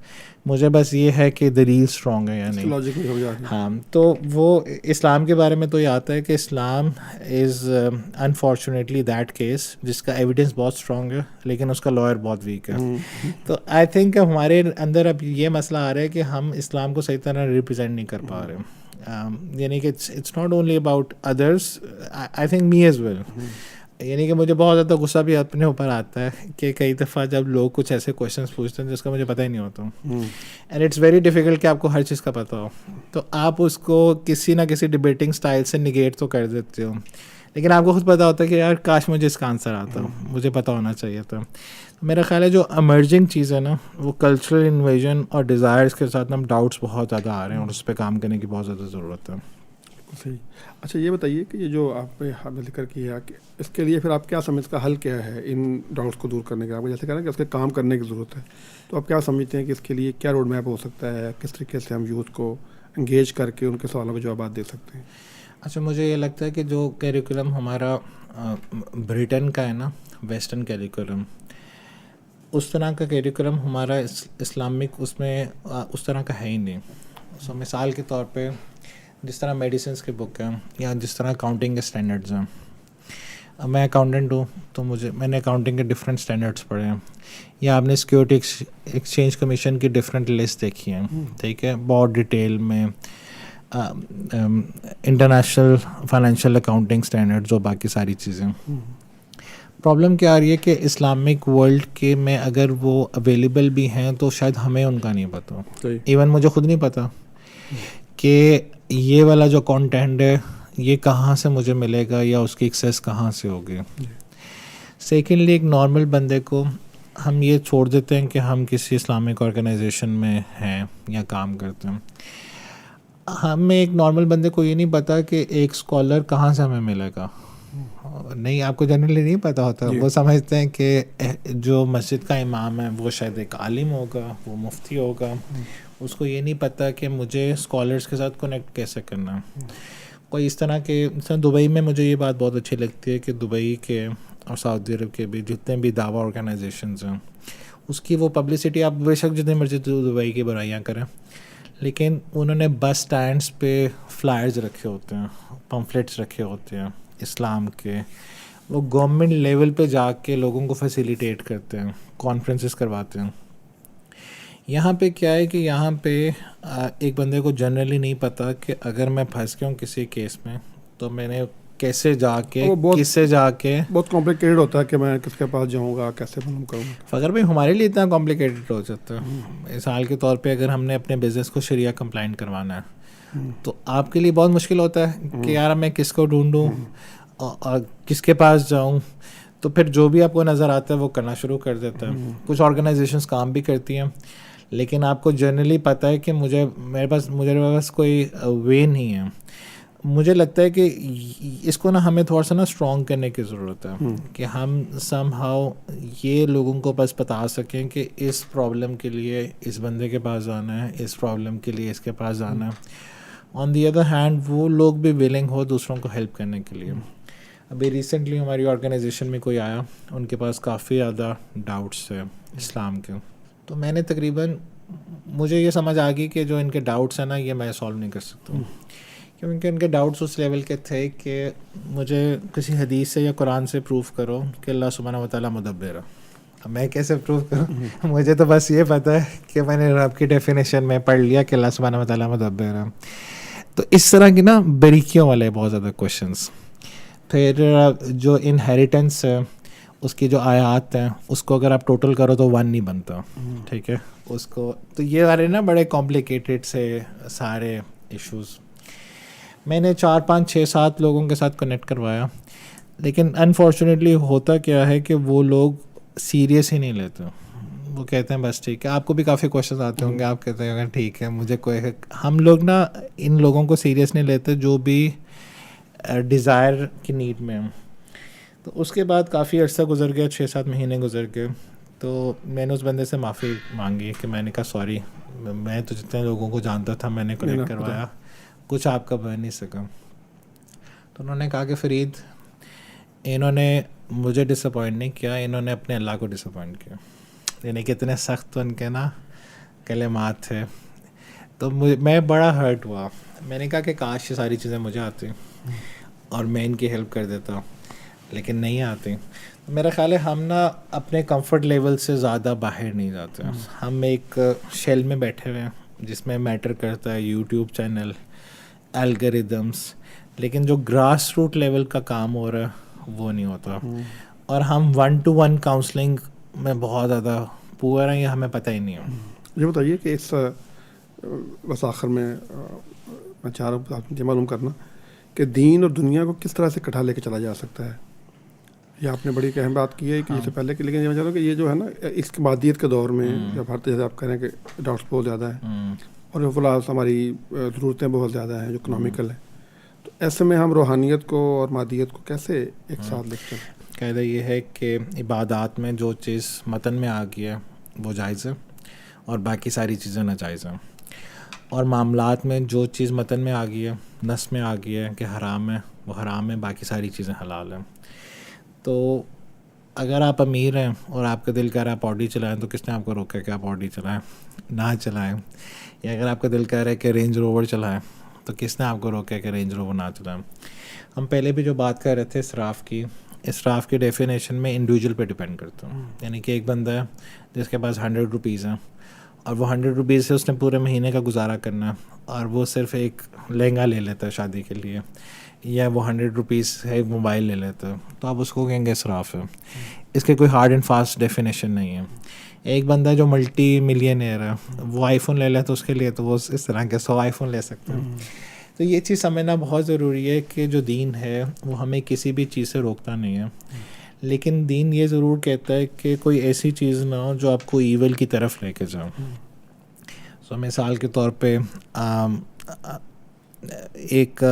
مجھے بس یہ ہے کہ دلیل اسٹرانگ ہے یا نہیں. ہاں, تو وہ اسلام کے بارے میں تو یہ آتا ہے کہ اسلام از انفارچونیٹلی دیٹ کیس جس کا ایویڈنس بہت اسٹرانگ ہے لیکن اس کا لائر بہت ویک ہے. تو آئی تھنک ہمارے اندر اب یہ مسئلہ آ رہا ہے کہ ہم اسلام کو صحیح طرح ریپرزینٹ نہیں کر پا رہے. یعنی کہ it's not only about others, I think me as well. یعنی کہ مجھے بہت زیادہ غصہ بھی اپنے اوپر آتا ہے کہ کئی دفعہ جب لوگ کچھ ایسے کویشچنس پوچھتے ہیں جس کا مجھے پتہ ہی نہیں ہوتا, اینڈ اٹس ویری ڈیفیکلٹ کہ آپ کو ہر چیز کا پتہ ہو, تو آپ اس کو کسی نہ کسی ڈبیٹنگ اسٹائل سے نگیٹ تو کر دیتے ہو, لیکن آپ کو خود پتہ ہوتا ہے کہ یار کاش مجھے اس کا آنسر آتا, مجھے پتہ ہونا چاہیے تھا. میرا خیال ہے جو ایمرجنگ چیز ہے نا وہ کلچرل انویژن اور ڈیزائرس کے ساتھ نا ڈاؤٹس بہت زیادہ آ رہے ہیں اور اس پہ کام کرنے کی بہت زیادہ ضرورت ہے. صحیح. اچھا یہ بتائیے کہ یہ جو آپ نے ذکر کیا کہ اس کے لیے پھر آپ کیا سمجھ کا حل کیا ہے ان ڈاؤٹس کو دور کرنے کا؟ آپ کو جیسے کہا نا کہ اس کے کام کرنے کی ضرورت ہے, تو آپ کیا سمجھتے ہیں کہ اس کے لیے کیا روڈ میپ ہو سکتا ہے, کس طریقے سے ہم یوتھ کو انگیج کر کے ان کے سوالوں کے جوابات دے سکتے ہیں؟ اچھا, مجھے یہ لگتا ہے کہ جو کیریکولم ہمارا بریٹن کا ہے نا, ویسٹرن کیریکولم, اس طرح کا کیریکولم ہمارا اسلامک اس میں اس طرح کا ہے ہی نہیں. سو مثال کے طور پہ جس طرح میڈیسنس کے بک ہیں یا جس طرح اکاؤنٹنگ کے اسٹینڈرڈز ہیں, میں اکاؤنٹنٹ ہوں تو میں نے اکاؤنٹنگ کے ڈفرینٹ اسٹینڈرڈس پڑھے ہیں, یا آپ نے سیکیورٹی ایکسچینج کمیشن کی ڈفرینٹ لسٹ دیکھی ہیں, ٹھیک ہے, بہت ڈیٹیل میں, انٹرنیشنل فائنینشیل اکاؤنٹنگ اسٹینڈرڈز اور باقی ساری چیزیں. پرابلم کیا آ رہی ہے کہ اسلامک ورلڈ کے میں اگر وہ اویلیبل بھی ہیں تو شاید ہمیں ان کا نہیں پتہ, ایون مجھے خود نہیں پتہ کہ یہ والا جو کانٹینٹ ہے یہ کہاں سے مجھے ملے گا یا اس کی ایکسیس کہاں سے ہوگی. سیکنڈلی ایک نارمل بندے کو ہم یہ چھوڑ دیتے ہیں کہ ہم کسی اسلامک آرگنائزیشن میں ہیں یا کام کرتے ہیں, ہمیں ایک نارمل بندے کو یہ نہیں پتا کہ ایک اسکالر کہاں سے ہمیں ملے گا. نہیں, آپ کو جنرلی نہیں پتہ ہوتا. وہ سمجھتے ہیں کہ جو مسجد کا امام ہے وہ شاید ایک عالم ہوگا, وہ مفتی ہوگا, اس کو یہ نہیں پتہ کہ مجھے اسکالرس کے ساتھ کنیکٹ کیسے کرنا. کوئی اس طرح کے, دبئی میں مجھے یہ بات بہت اچھی لگتی ہے کہ دبئی کے اور سعودی عرب کے بھی جتنے بھی دعویٰ آرگنائزیشنز ہیں اس کی وہ پبلسٹی, آپ بے شک جتنی مرضی دبئی کی برائیاں کریں, لیکن انہوں نے بس اسٹینڈس پہ فلائرز رکھے ہوتے ہیں, پمفلیٹس رکھے ہوتے ہیں اسلام کے, وہ گورنمنٹ لیول پہ جا کے لوگوں کو فیسیلیٹیٹ کرتے ہیں, کانفرنسز کرواتے ہیں. یہاں پہ کیا ہے کہ یہاں پہ ایک بندے کو جنرلی نہیں پتہ کہ اگر میں پھنس گیا ہوں کسی کیس میں تو میں نے کیسے جا کے کس سے جا کے, بہت کمپلیکیٹڈ ہوتا ہے کہ میں کس کے پاس جاؤں گا, کیسے معلوم کروں گا. فخر بھائی ہمارے لیے اتنا کمپلیکیٹڈ ہو جاتا ہے. مثال کے طور پہ اگر ہم نے اپنے بزنس کو شریعہ کمپلائنٹ کروانا ہے تو آپ کے لیے بہت مشکل ہوتا ہے کہ یار میں کس کو ڈھونڈوں اور کس کے پاس جاؤں. تو پھر جو بھی آپ کو نظر آتا ہے وہ کرنا شروع کر دیتا ہے. کچھ آرگنائزیشنز کام بھی کرتی ہیں لیکن آپ کو جنرلی پتہ ہے کہ میرے پاس کوئی وے نہیں ہے. مجھے لگتا ہے کہ اس کو نا ہمیں تھوڑا سا نا اسٹرانگ کرنے کی ضرورت ہے کہ ہم سم ہاؤ یہ لوگوں کو بس بتا سکیں کہ اس پرابلم کے لیے اس بندے کے پاس جانا ہے, اس پرابلم کے لیے اس کے پاس جانا ہے. آن دی ادر ہینڈ وہ لوگ بھی ولنگ ہو دوسروں کو ہیلپ کرنے کے لیے. ابھی ریسنٹلی ہماری آرگنائزیشن میں کوئی آیا, ان کے پاس کافی زیادہ ڈاؤٹس تھے اسلام کے, تو میں نے تقریباً مجھے یہ سمجھ آ گئی کہ جو ان کے ڈاؤٹس ہیں نا یہ میں سالو نہیں کر سکتا, کیونکہ ان کے ڈاؤٹس اس لیول کے تھے کہ مجھے کسی حدیث سے یا قرآن سے پروف کرو کہ اللہ سبحانہ و تعالیٰ مدبر ہے. اب میں کیسے پروف کروں؟ مجھے تو بس یہ پتہ ہے کہ میں نے رب کی ڈیفینیشن میں پڑھ لیا کہ اللہ سبحانہ و تعالیٰ مدبر ہے. تو اس طرح کی نا باریکیوں والے بہت زیادہ کوشچنس. پھر جو انہیریٹنس ہے اس کی جو آیات ہیں اس کو اگر آپ ٹوٹل کرو تو 1 نہیں بنتا, ٹھیک ہے اس کو. تو یہ والے نا بڑے کمپلیکیٹڈ سے سارے ایشوز میں نے 4 5 6 7 لوگوں کے ساتھ کنیکٹ کروایا, لیکن انفارچونیٹلی ہوتا کیا ہے کہ وہ لوگ سیریس ہی نہیں لیتے. وہ کہتے ہیں بس ٹھیک ہے. آپ کو بھی کافی کوشچنز آتے ہوں گے, آپ کہتے ہیں ٹھیک ہے مجھے کوئی. ہم لوگ نا ان لوگوں کو سیریس نہیں لیتے جو بھی ڈیزائر کی نیڈ میں ہیں. تو اس کے بعد کافی عرصہ گزر گیا, 6 7 مہینے گزر گئے. تو میں نے اس بندے سے معافی مانگی کہ میں نے کہا سوری, میں تو جتنے لوگوں کو جانتا تھا میں نے کنیکٹ کروایا, کچھ آپ کا بن نہیں سکا. تو انہوں نے کہا کہ فرید انہوں نے مجھے ڈس اپوائنٹ نہیں کیا, انہوں نے اپنے اللہ کو ڈس اپوائنٹ کیا. یعنی کہ اتنے سخت ان کے نا کلمات تھے. تو میں بڑا ہرٹ ہوا. میں نے کہا کہ کاش یہ ساری چیزیں مجھے آتی اور میں ان کی ہیلپ کر دیتا, لیکن نہیں آتی. میرا خیال ہے ہم نا اپنے کمفرٹ لیول سے زیادہ باہر نہیں جاتے. ہم ایک شیل میں بیٹھے ہوئے ہیں جس میں میٹر کرتا ہے یوٹیوب چینل, الگوریدمس, لیکن جو گراس روٹ لیول کا کام ہو رہا ہے وہ نہیں ہوتا. اور ہم 1-to-1 کاؤنسلنگ میں بہت زیادہ پور ہیں, یہ ہمیں پتہ ہی نہیں ہے. یہ بتائیے کہ اس بس آخر میں چاہ رہا ہوں یہ معلوم کرنا کہ دین اور دنیا کو کس طرح سے اکٹھا لے کے چلا جا سکتا ہے. یہ آپ نے بڑی ایک اہم بات کی ہے کہ اس سے پہلے کہ, لیکن یہ میں چاہ رہا ہوں کہ یہ جو ہے نا اس کی مادیت کے دور میں جب ہر جیسے آپ کہہ رہے ہیں کہ ڈاؤٹس بہت زیادہ ہیں اور فلاں ہماری ضرورتیں بہت زیادہ ہیں جو اکنامیکل ہیں, تو ایسے میں ہم روحانیت کو اور مادیت کو کیسے ایک ساتھ لے کے چلیں؟ قاعدہ یہ ہے کہ عبادات میں جو چیز متن میں آ گئی ہے وہ جائز ہے اور باقی ساری چیزیں ناجائز ہیں. اور معاملات میں جو چیز متن میں آ گئی ہے, نص میں آ گئی ہے کہ حرام ہے وہ حرام ہے, باقی ساری چیزیں حلال ہیں. تو اگر آپ امیر ہیں اور آپ کا دل کہہ رہا ہے آپ آڈی چلائیں تو کس نے آپ کو روکا کہ آپ آڈی چلائیں, نہ چلائیں. یا اگر آپ کا دل کہہ رہا ہے کہ رینج روور چلائیں تو کس نے آپ کو روکا کہ رینج روور نہ چلائیں. ہم پہلے بھی جو بات کر رہے تھے اسراف کی ڈیفینیشن میں انڈیویجول پہ ڈپینڈ کرتا ہوں. یعنی کہ ایک بندہ ہے جس کے پاس 100 روپیز ہیں اور وہ 100 روپیز سے اس نے پورے مہینے کا گزارا کرنا ہے اور وہ صرف ایک لہنگا لے لیتا ہے شادی کے لیے, یا وہ 100 روپیز ہے ایک موبائل لے لیتا ہے, تو آپ اس کو کہیں گے اسراف ہے. اس کے کوئی ہارڈ اینڈ فاسٹ ڈیفینیشن نہیں ہے. ایک بندہ جو ملٹی ملینئر ہے وہ آئی فون لے لے تو اس کے لیے تو وہ اس طرح کے 100 آئی فون لے سکتے ہیں. تو یہ چیز سمجھنا بہت ضروری ہے کہ جو دین ہے وہ ہمیں کسی بھی چیز سے روکتا نہیں ہے, لیکن دین یہ ضرور کہتا ہے کہ کوئی ایسی چیز نہ ہو جو آپ کو ایول کی طرف لے کے جاؤ. سو مثال کے طور پہ ایک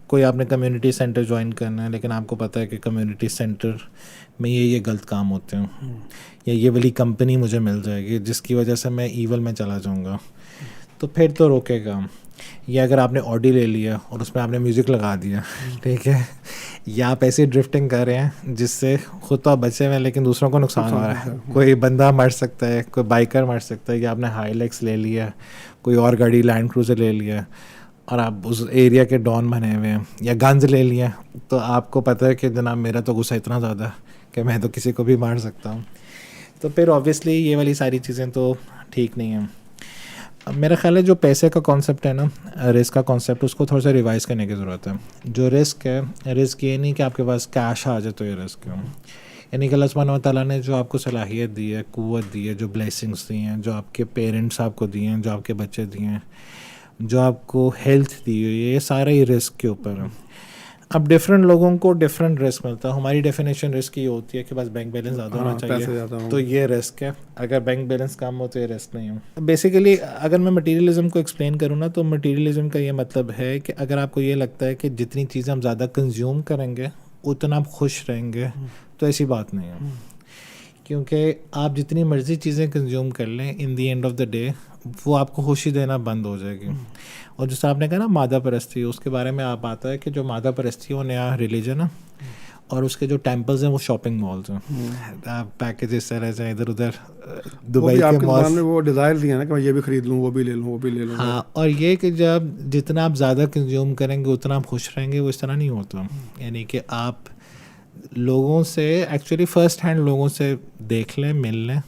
کوئی آپ نے کمیونٹی سینٹر جوائن کرنا ہے, لیکن آپ کو پتہ ہے کہ کمیونٹی سینٹر میں یہ غلط کام ہوتے ہیں, یا یہ والی کمپنی مجھے مل جائے گی جس کی وجہ سے میں ایول میں چلا جاؤں گا, تو پھر تو روکے گا. یا اگر آپ نے آڈی لے لیا اور اس میں آپ نے میوزک لگا دیا, ٹھیک ہے, یا آپ ایسی ڈرفٹنگ کر رہے ہیں جس سے خود تو آپ بچے ہوئے ہیں لیکن دوسروں کو نقصان ہو رہا ہے. کوئی بندہ مر سکتا ہے, کوئی بائکر مر سکتا ہے, یا آپ نے ہائی لیکس لے لیا, کوئی اور گاڑی لینڈ کروزر لے لیا اور آپ اس ایریا کے ڈان بنے ہوئے ہیں, یا گنز لے لیا, تو آپ کو پتہ ہے کہ جناب میرا تو غصہ اتنا زیادہ ہے کہ میں تو کسی کو بھی مار سکتا ہوں. تو پھر اوبیسلی یہ والی ساری چیزیں تو ٹھیک نہیں ہیں. میرا خیال ہے جو پیسے کا کانسیپٹ ہے نا, رسک کا کانسیپٹ, اس کو تھوڑا سا ریوائز کرنے کی ضرورت ہے. جو رسک ہے, رسک یہ نہیں کہ آپ کے پاس کیش آ جائے تو یہ رسک ہے. یعنی کہ اللہ سبحانہ و تعالیٰ نے جو آپ کو صلاحیت دی ہے, قوت دی ہے, جو بلیسنگس دی ہیں, جو آپ کے پیرنٹس آپ کو دیے ہیں, جو آپ کے بچے دیے ہیں, جو آپ کو ہیلتھ دی ہوئی ہے, یہ سارا ہی رسک کے اوپر ہے. اب ڈفرینٹ لوگوں کو ڈفرینٹ رسک ملتا ہے. ہماری ڈیفینیشن رسک یہ ہوتی ہے کہ بس بینک بیلنس زیادہ ہونا چاہیے تو یہ رسک ہے, اگر بینک بیلنس کم ہو تو یہ رسک نہیں ہو. بیسیکلی اگر میں مٹیریلزم کو ایکسپلین کروں نا تو مٹیریلزم کا یہ مطلب ہے کہ اگر آپ کو یہ لگتا ہے کہ جتنی چیزیں ہم زیادہ کنزیوم کریں گے اتنا آپ خوش رہیں گے, تو ایسی بات نہیں ہے. کیونکہ آپ جتنی مرضی چیزیں کنزیوم کر لیں, in the end of the day وہ آپ کو خوشی دینا بند ہو جائے گی. اور جیسے آپ نے کہا نا مادہ پرستی, اس کے بارے میں آپ آتا ہے کہ جو مادہ پرستی ہے وہ نیا ریلیجن ہے, اور اس کے جو ٹیمپلز ہیں وہ شاپنگ مالز ہیں. آپ پیکیجز سے رہ جائیں ادھر ادھر دبئی کے مالز میں, وہ ڈیزائر دیا نا کہ میں یہ بھی خرید لوں, وہ بھی لے لوں, وہ بھی لے لوں. ہاں, اور یہ کہ جب جتنا آپ زیادہ کنزیوم کریں گے اتنا آپ خوش رہیں گے, وہ اس طرح نہیں ہوتا. یعنی کہ آپ لوگوں سے ایکچولی فرسٹ ہینڈ لوگوں سے دیکھ لیں, مل لیں,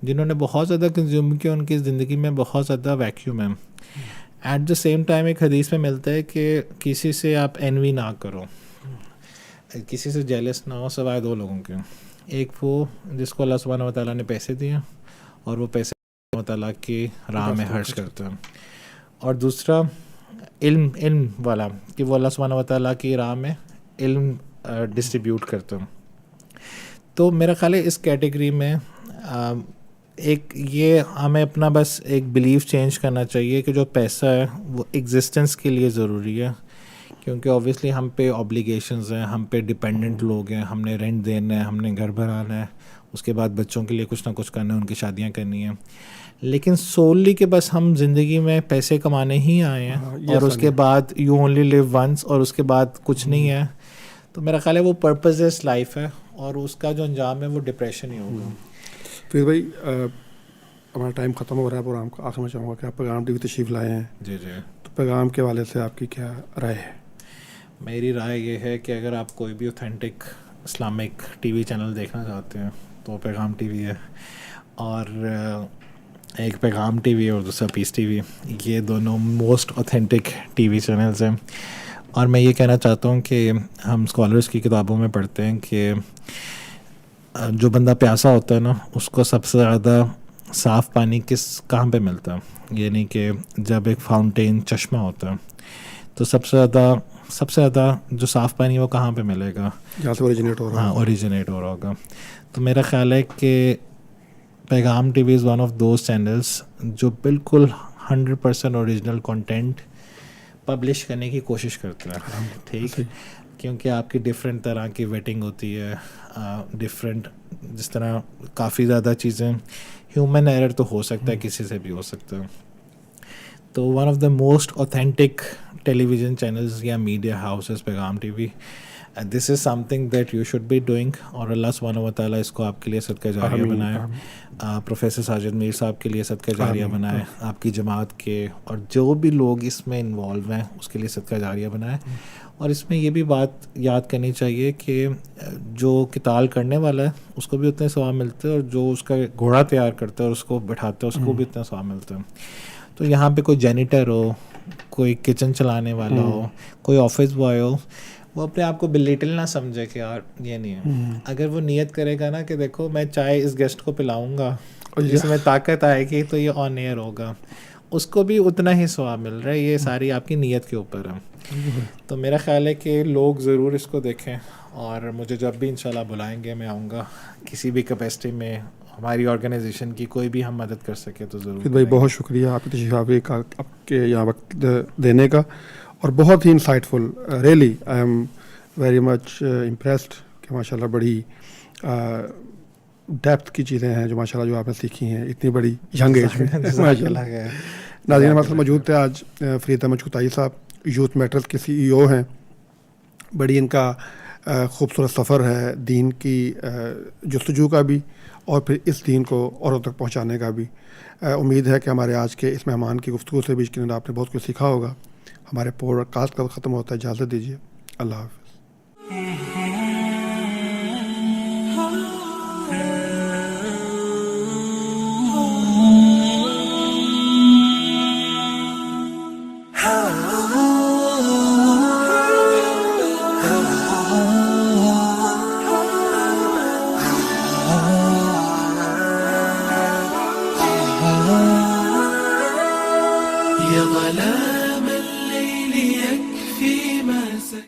جنہوں نے بہت زیادہ کنزیوم کیا, ان کی زندگی میں بہت زیادہ ویکیوم ہے. ایٹ دا سیم ٹائم ایک حدیث میں ملتا ہے کہ کسی سے آپ انوی نہ کرو, کسی سے جیلس نہ ہو سوائے دو لوگوں کے. ایک وہ جس کو اللہ سبحانہ و تعالیٰ نے پیسے دیے اور وہ پیسے اللہ تعالیٰ کی راہ میں خرچ کرتے ہیں, اور دوسرا علم والا کہ وہ اللہ سبحانہ و تعالیٰ کی راہ میں علم ڈسٹریبیوٹ کرتے ہیں. تو میرا خیال ہے اس کیٹیگری میں ایک یہ ہمیں اپنا بس ایک بلیف چینج کرنا چاہیے کہ جو پیسہ ہے وہ ایگزسٹنس کے لیے ضروری ہے, کیونکہ اوبیسلی ہم پہ آبلیگیشنز ہیں, ہم پہ ڈپینڈنٹ لوگ ہیں, ہم نے رینٹ دینا ہے, ہم نے گھر بھرانا ہے, اس کے بعد بچوں کے لیے کچھ نہ کچھ کرنا ہے, ان کی شادیاں کرنی ہیں. لیکن سوللی کہ بس ہم زندگی میں پیسے کمانے ہی آئے ہیں اور اس کے بعد یو اونلی لیو ونس اور اس کے بعد کچھ نہیں ہے, تو میرا خیال ہے وہ پرپز لیس لائف ہے, اور اس کا جو انجام ہے وہ ڈپریشن ہی ہوگا. پھر بھائی ہمارا ٹائم ختم ہو رہا ہے پروگرام کا, آخر میں چاہوں گا کہ آپ پیغام ٹی وی تشریف لائے ہیں. جی جی, تو پیغام کے حوالے سے آپ کی کیا رائے ہے؟ میری رائے یہ ہے کہ اگر آپ کوئی بھی authentic Islamic T V channel دیکھنا چاہتے ہیں تو پیغام ٹی وی ہے, اور ایک پیغام ٹی وی اور دوسرا پیس ٹی وی, یہ دونوں most authentic T V channels ہیں. اور میں یہ کہنا چاہتا ہوں کہ ہم اسکالرس کی کتابوں میں پڑھتے ہیں کہ جو بندہ پیاسا ہوتا ہے نا اس کو سب سے زیادہ صاف پانی کہاں پہ ملتا ہے, یعنی کہ جب ایک فاؤنٹین چشمہ ہوتا ہے تو سب سے زیادہ جو صاف پانی وہ کہاں پہ ملے گا, جہاں سے اوریجنیٹ ہو رہا ہے. ہاں, اوریجنیٹ ہو رہا ہوگا. تو میرا خیال ہے کہ پیغام T we is one of those channels جو بالکل 100% اوریجنل کانٹینٹ پبلش کرنے کی کوشش کرتے ہیں. ٹھیک, کیونکہ آپ کی ڈفرینٹ طرح کی ویٹنگ ہوتی ہے, ڈفرینٹ جس طرح کافی زیادہ چیزیں, ہیومن ایرر تو ہو سکتا ہے, کسی سے بھی ہو سکتا ہے. تو one of the most authentic television channels یا media houses Paigham T V, this is something that you should be doing, اور اللہ سبحانہ و تعالیٰ اس کو آپ کے لیے صدقہ جاریہ بنائے, پروفیسر ساجد میر صاحب کے لیے صدقہ جاریہ بنائے, آپ کی جماعت کے اور جو بھی لوگ اس میں انوالو ہیں اس کے لیے صدقہ جاریہ بنائے. اور اس میں یہ بھی بات یاد کرنی چاہیے کہ جو قتال کرنے والا ہے اس کو بھی اتنے ثواب ملتے ہیں, اور جو اس کا گھوڑا تیار کرتا ہے اور اس کو بٹھاتا ہے اس کو بھی اتنا ثواب ملتا ہے. تو یہاں پہ کوئی جینیٹر ہو, کوئی کچن چلانے والا ہو, کوئی آفس بوائے ہو, وہ اپنے آپ کو بلیٹل نہ سمجھے کہ یار یہ نہیں ہے. اگر وہ نیت کرے گا نا کہ دیکھو میں چائے اس گیسٹ کو پلاؤں گا, جس میں طاقت آئے گی تو یہ آن ایئر ہوگا, اس کو بھی اتنا ہی ثواب مل رہا ہے. یہ ساری آپ کی نیت کے اوپر ہے. تو میرا خیال ہے کہ لوگ ضرور اس کو دیکھیں, اور مجھے جب بھی انشاءاللہ بلائیں گے میں آؤں گا کسی بھی کیپیسٹی میں, ہماری آرگنائزیشن کی کوئی بھی ہم مدد کر سکے تو ضرور. بھائی بہت شکریہ آپ کی تشریف آوری کا, آپ کے یہاں وقت دینے کا, اور بہت ہی insightful. Really I am very much impressed کہ ماشاء اللہ بڑی ڈیپتھ کی چیزیں ہیں جو ماشاء اللہ جو آپ نے سیکھی ہیں اتنی بڑی ینگ ایج میں ماشاء اللہ. ناظرین ہمارے ساتھ موجود تھے آج فرید احمد چغتائی صاحب, یوتھ میٹرز کے CEO ہیں. بڑی ان کا خوبصورت سفر ہے دین کی جستجو کا بھی, اور پھر اس دین کو اوروں تک پہنچانے کا بھی. امید ہے کہ ہمارے آج کے اس مہمان کی گفتگو سے بھی آپ نے بہت کچھ سیکھا ہوگا. ہمارے پوڈ کاسٹ کا ختم ہوتا ہے, اجازت دیجیے, اللہ حافظ.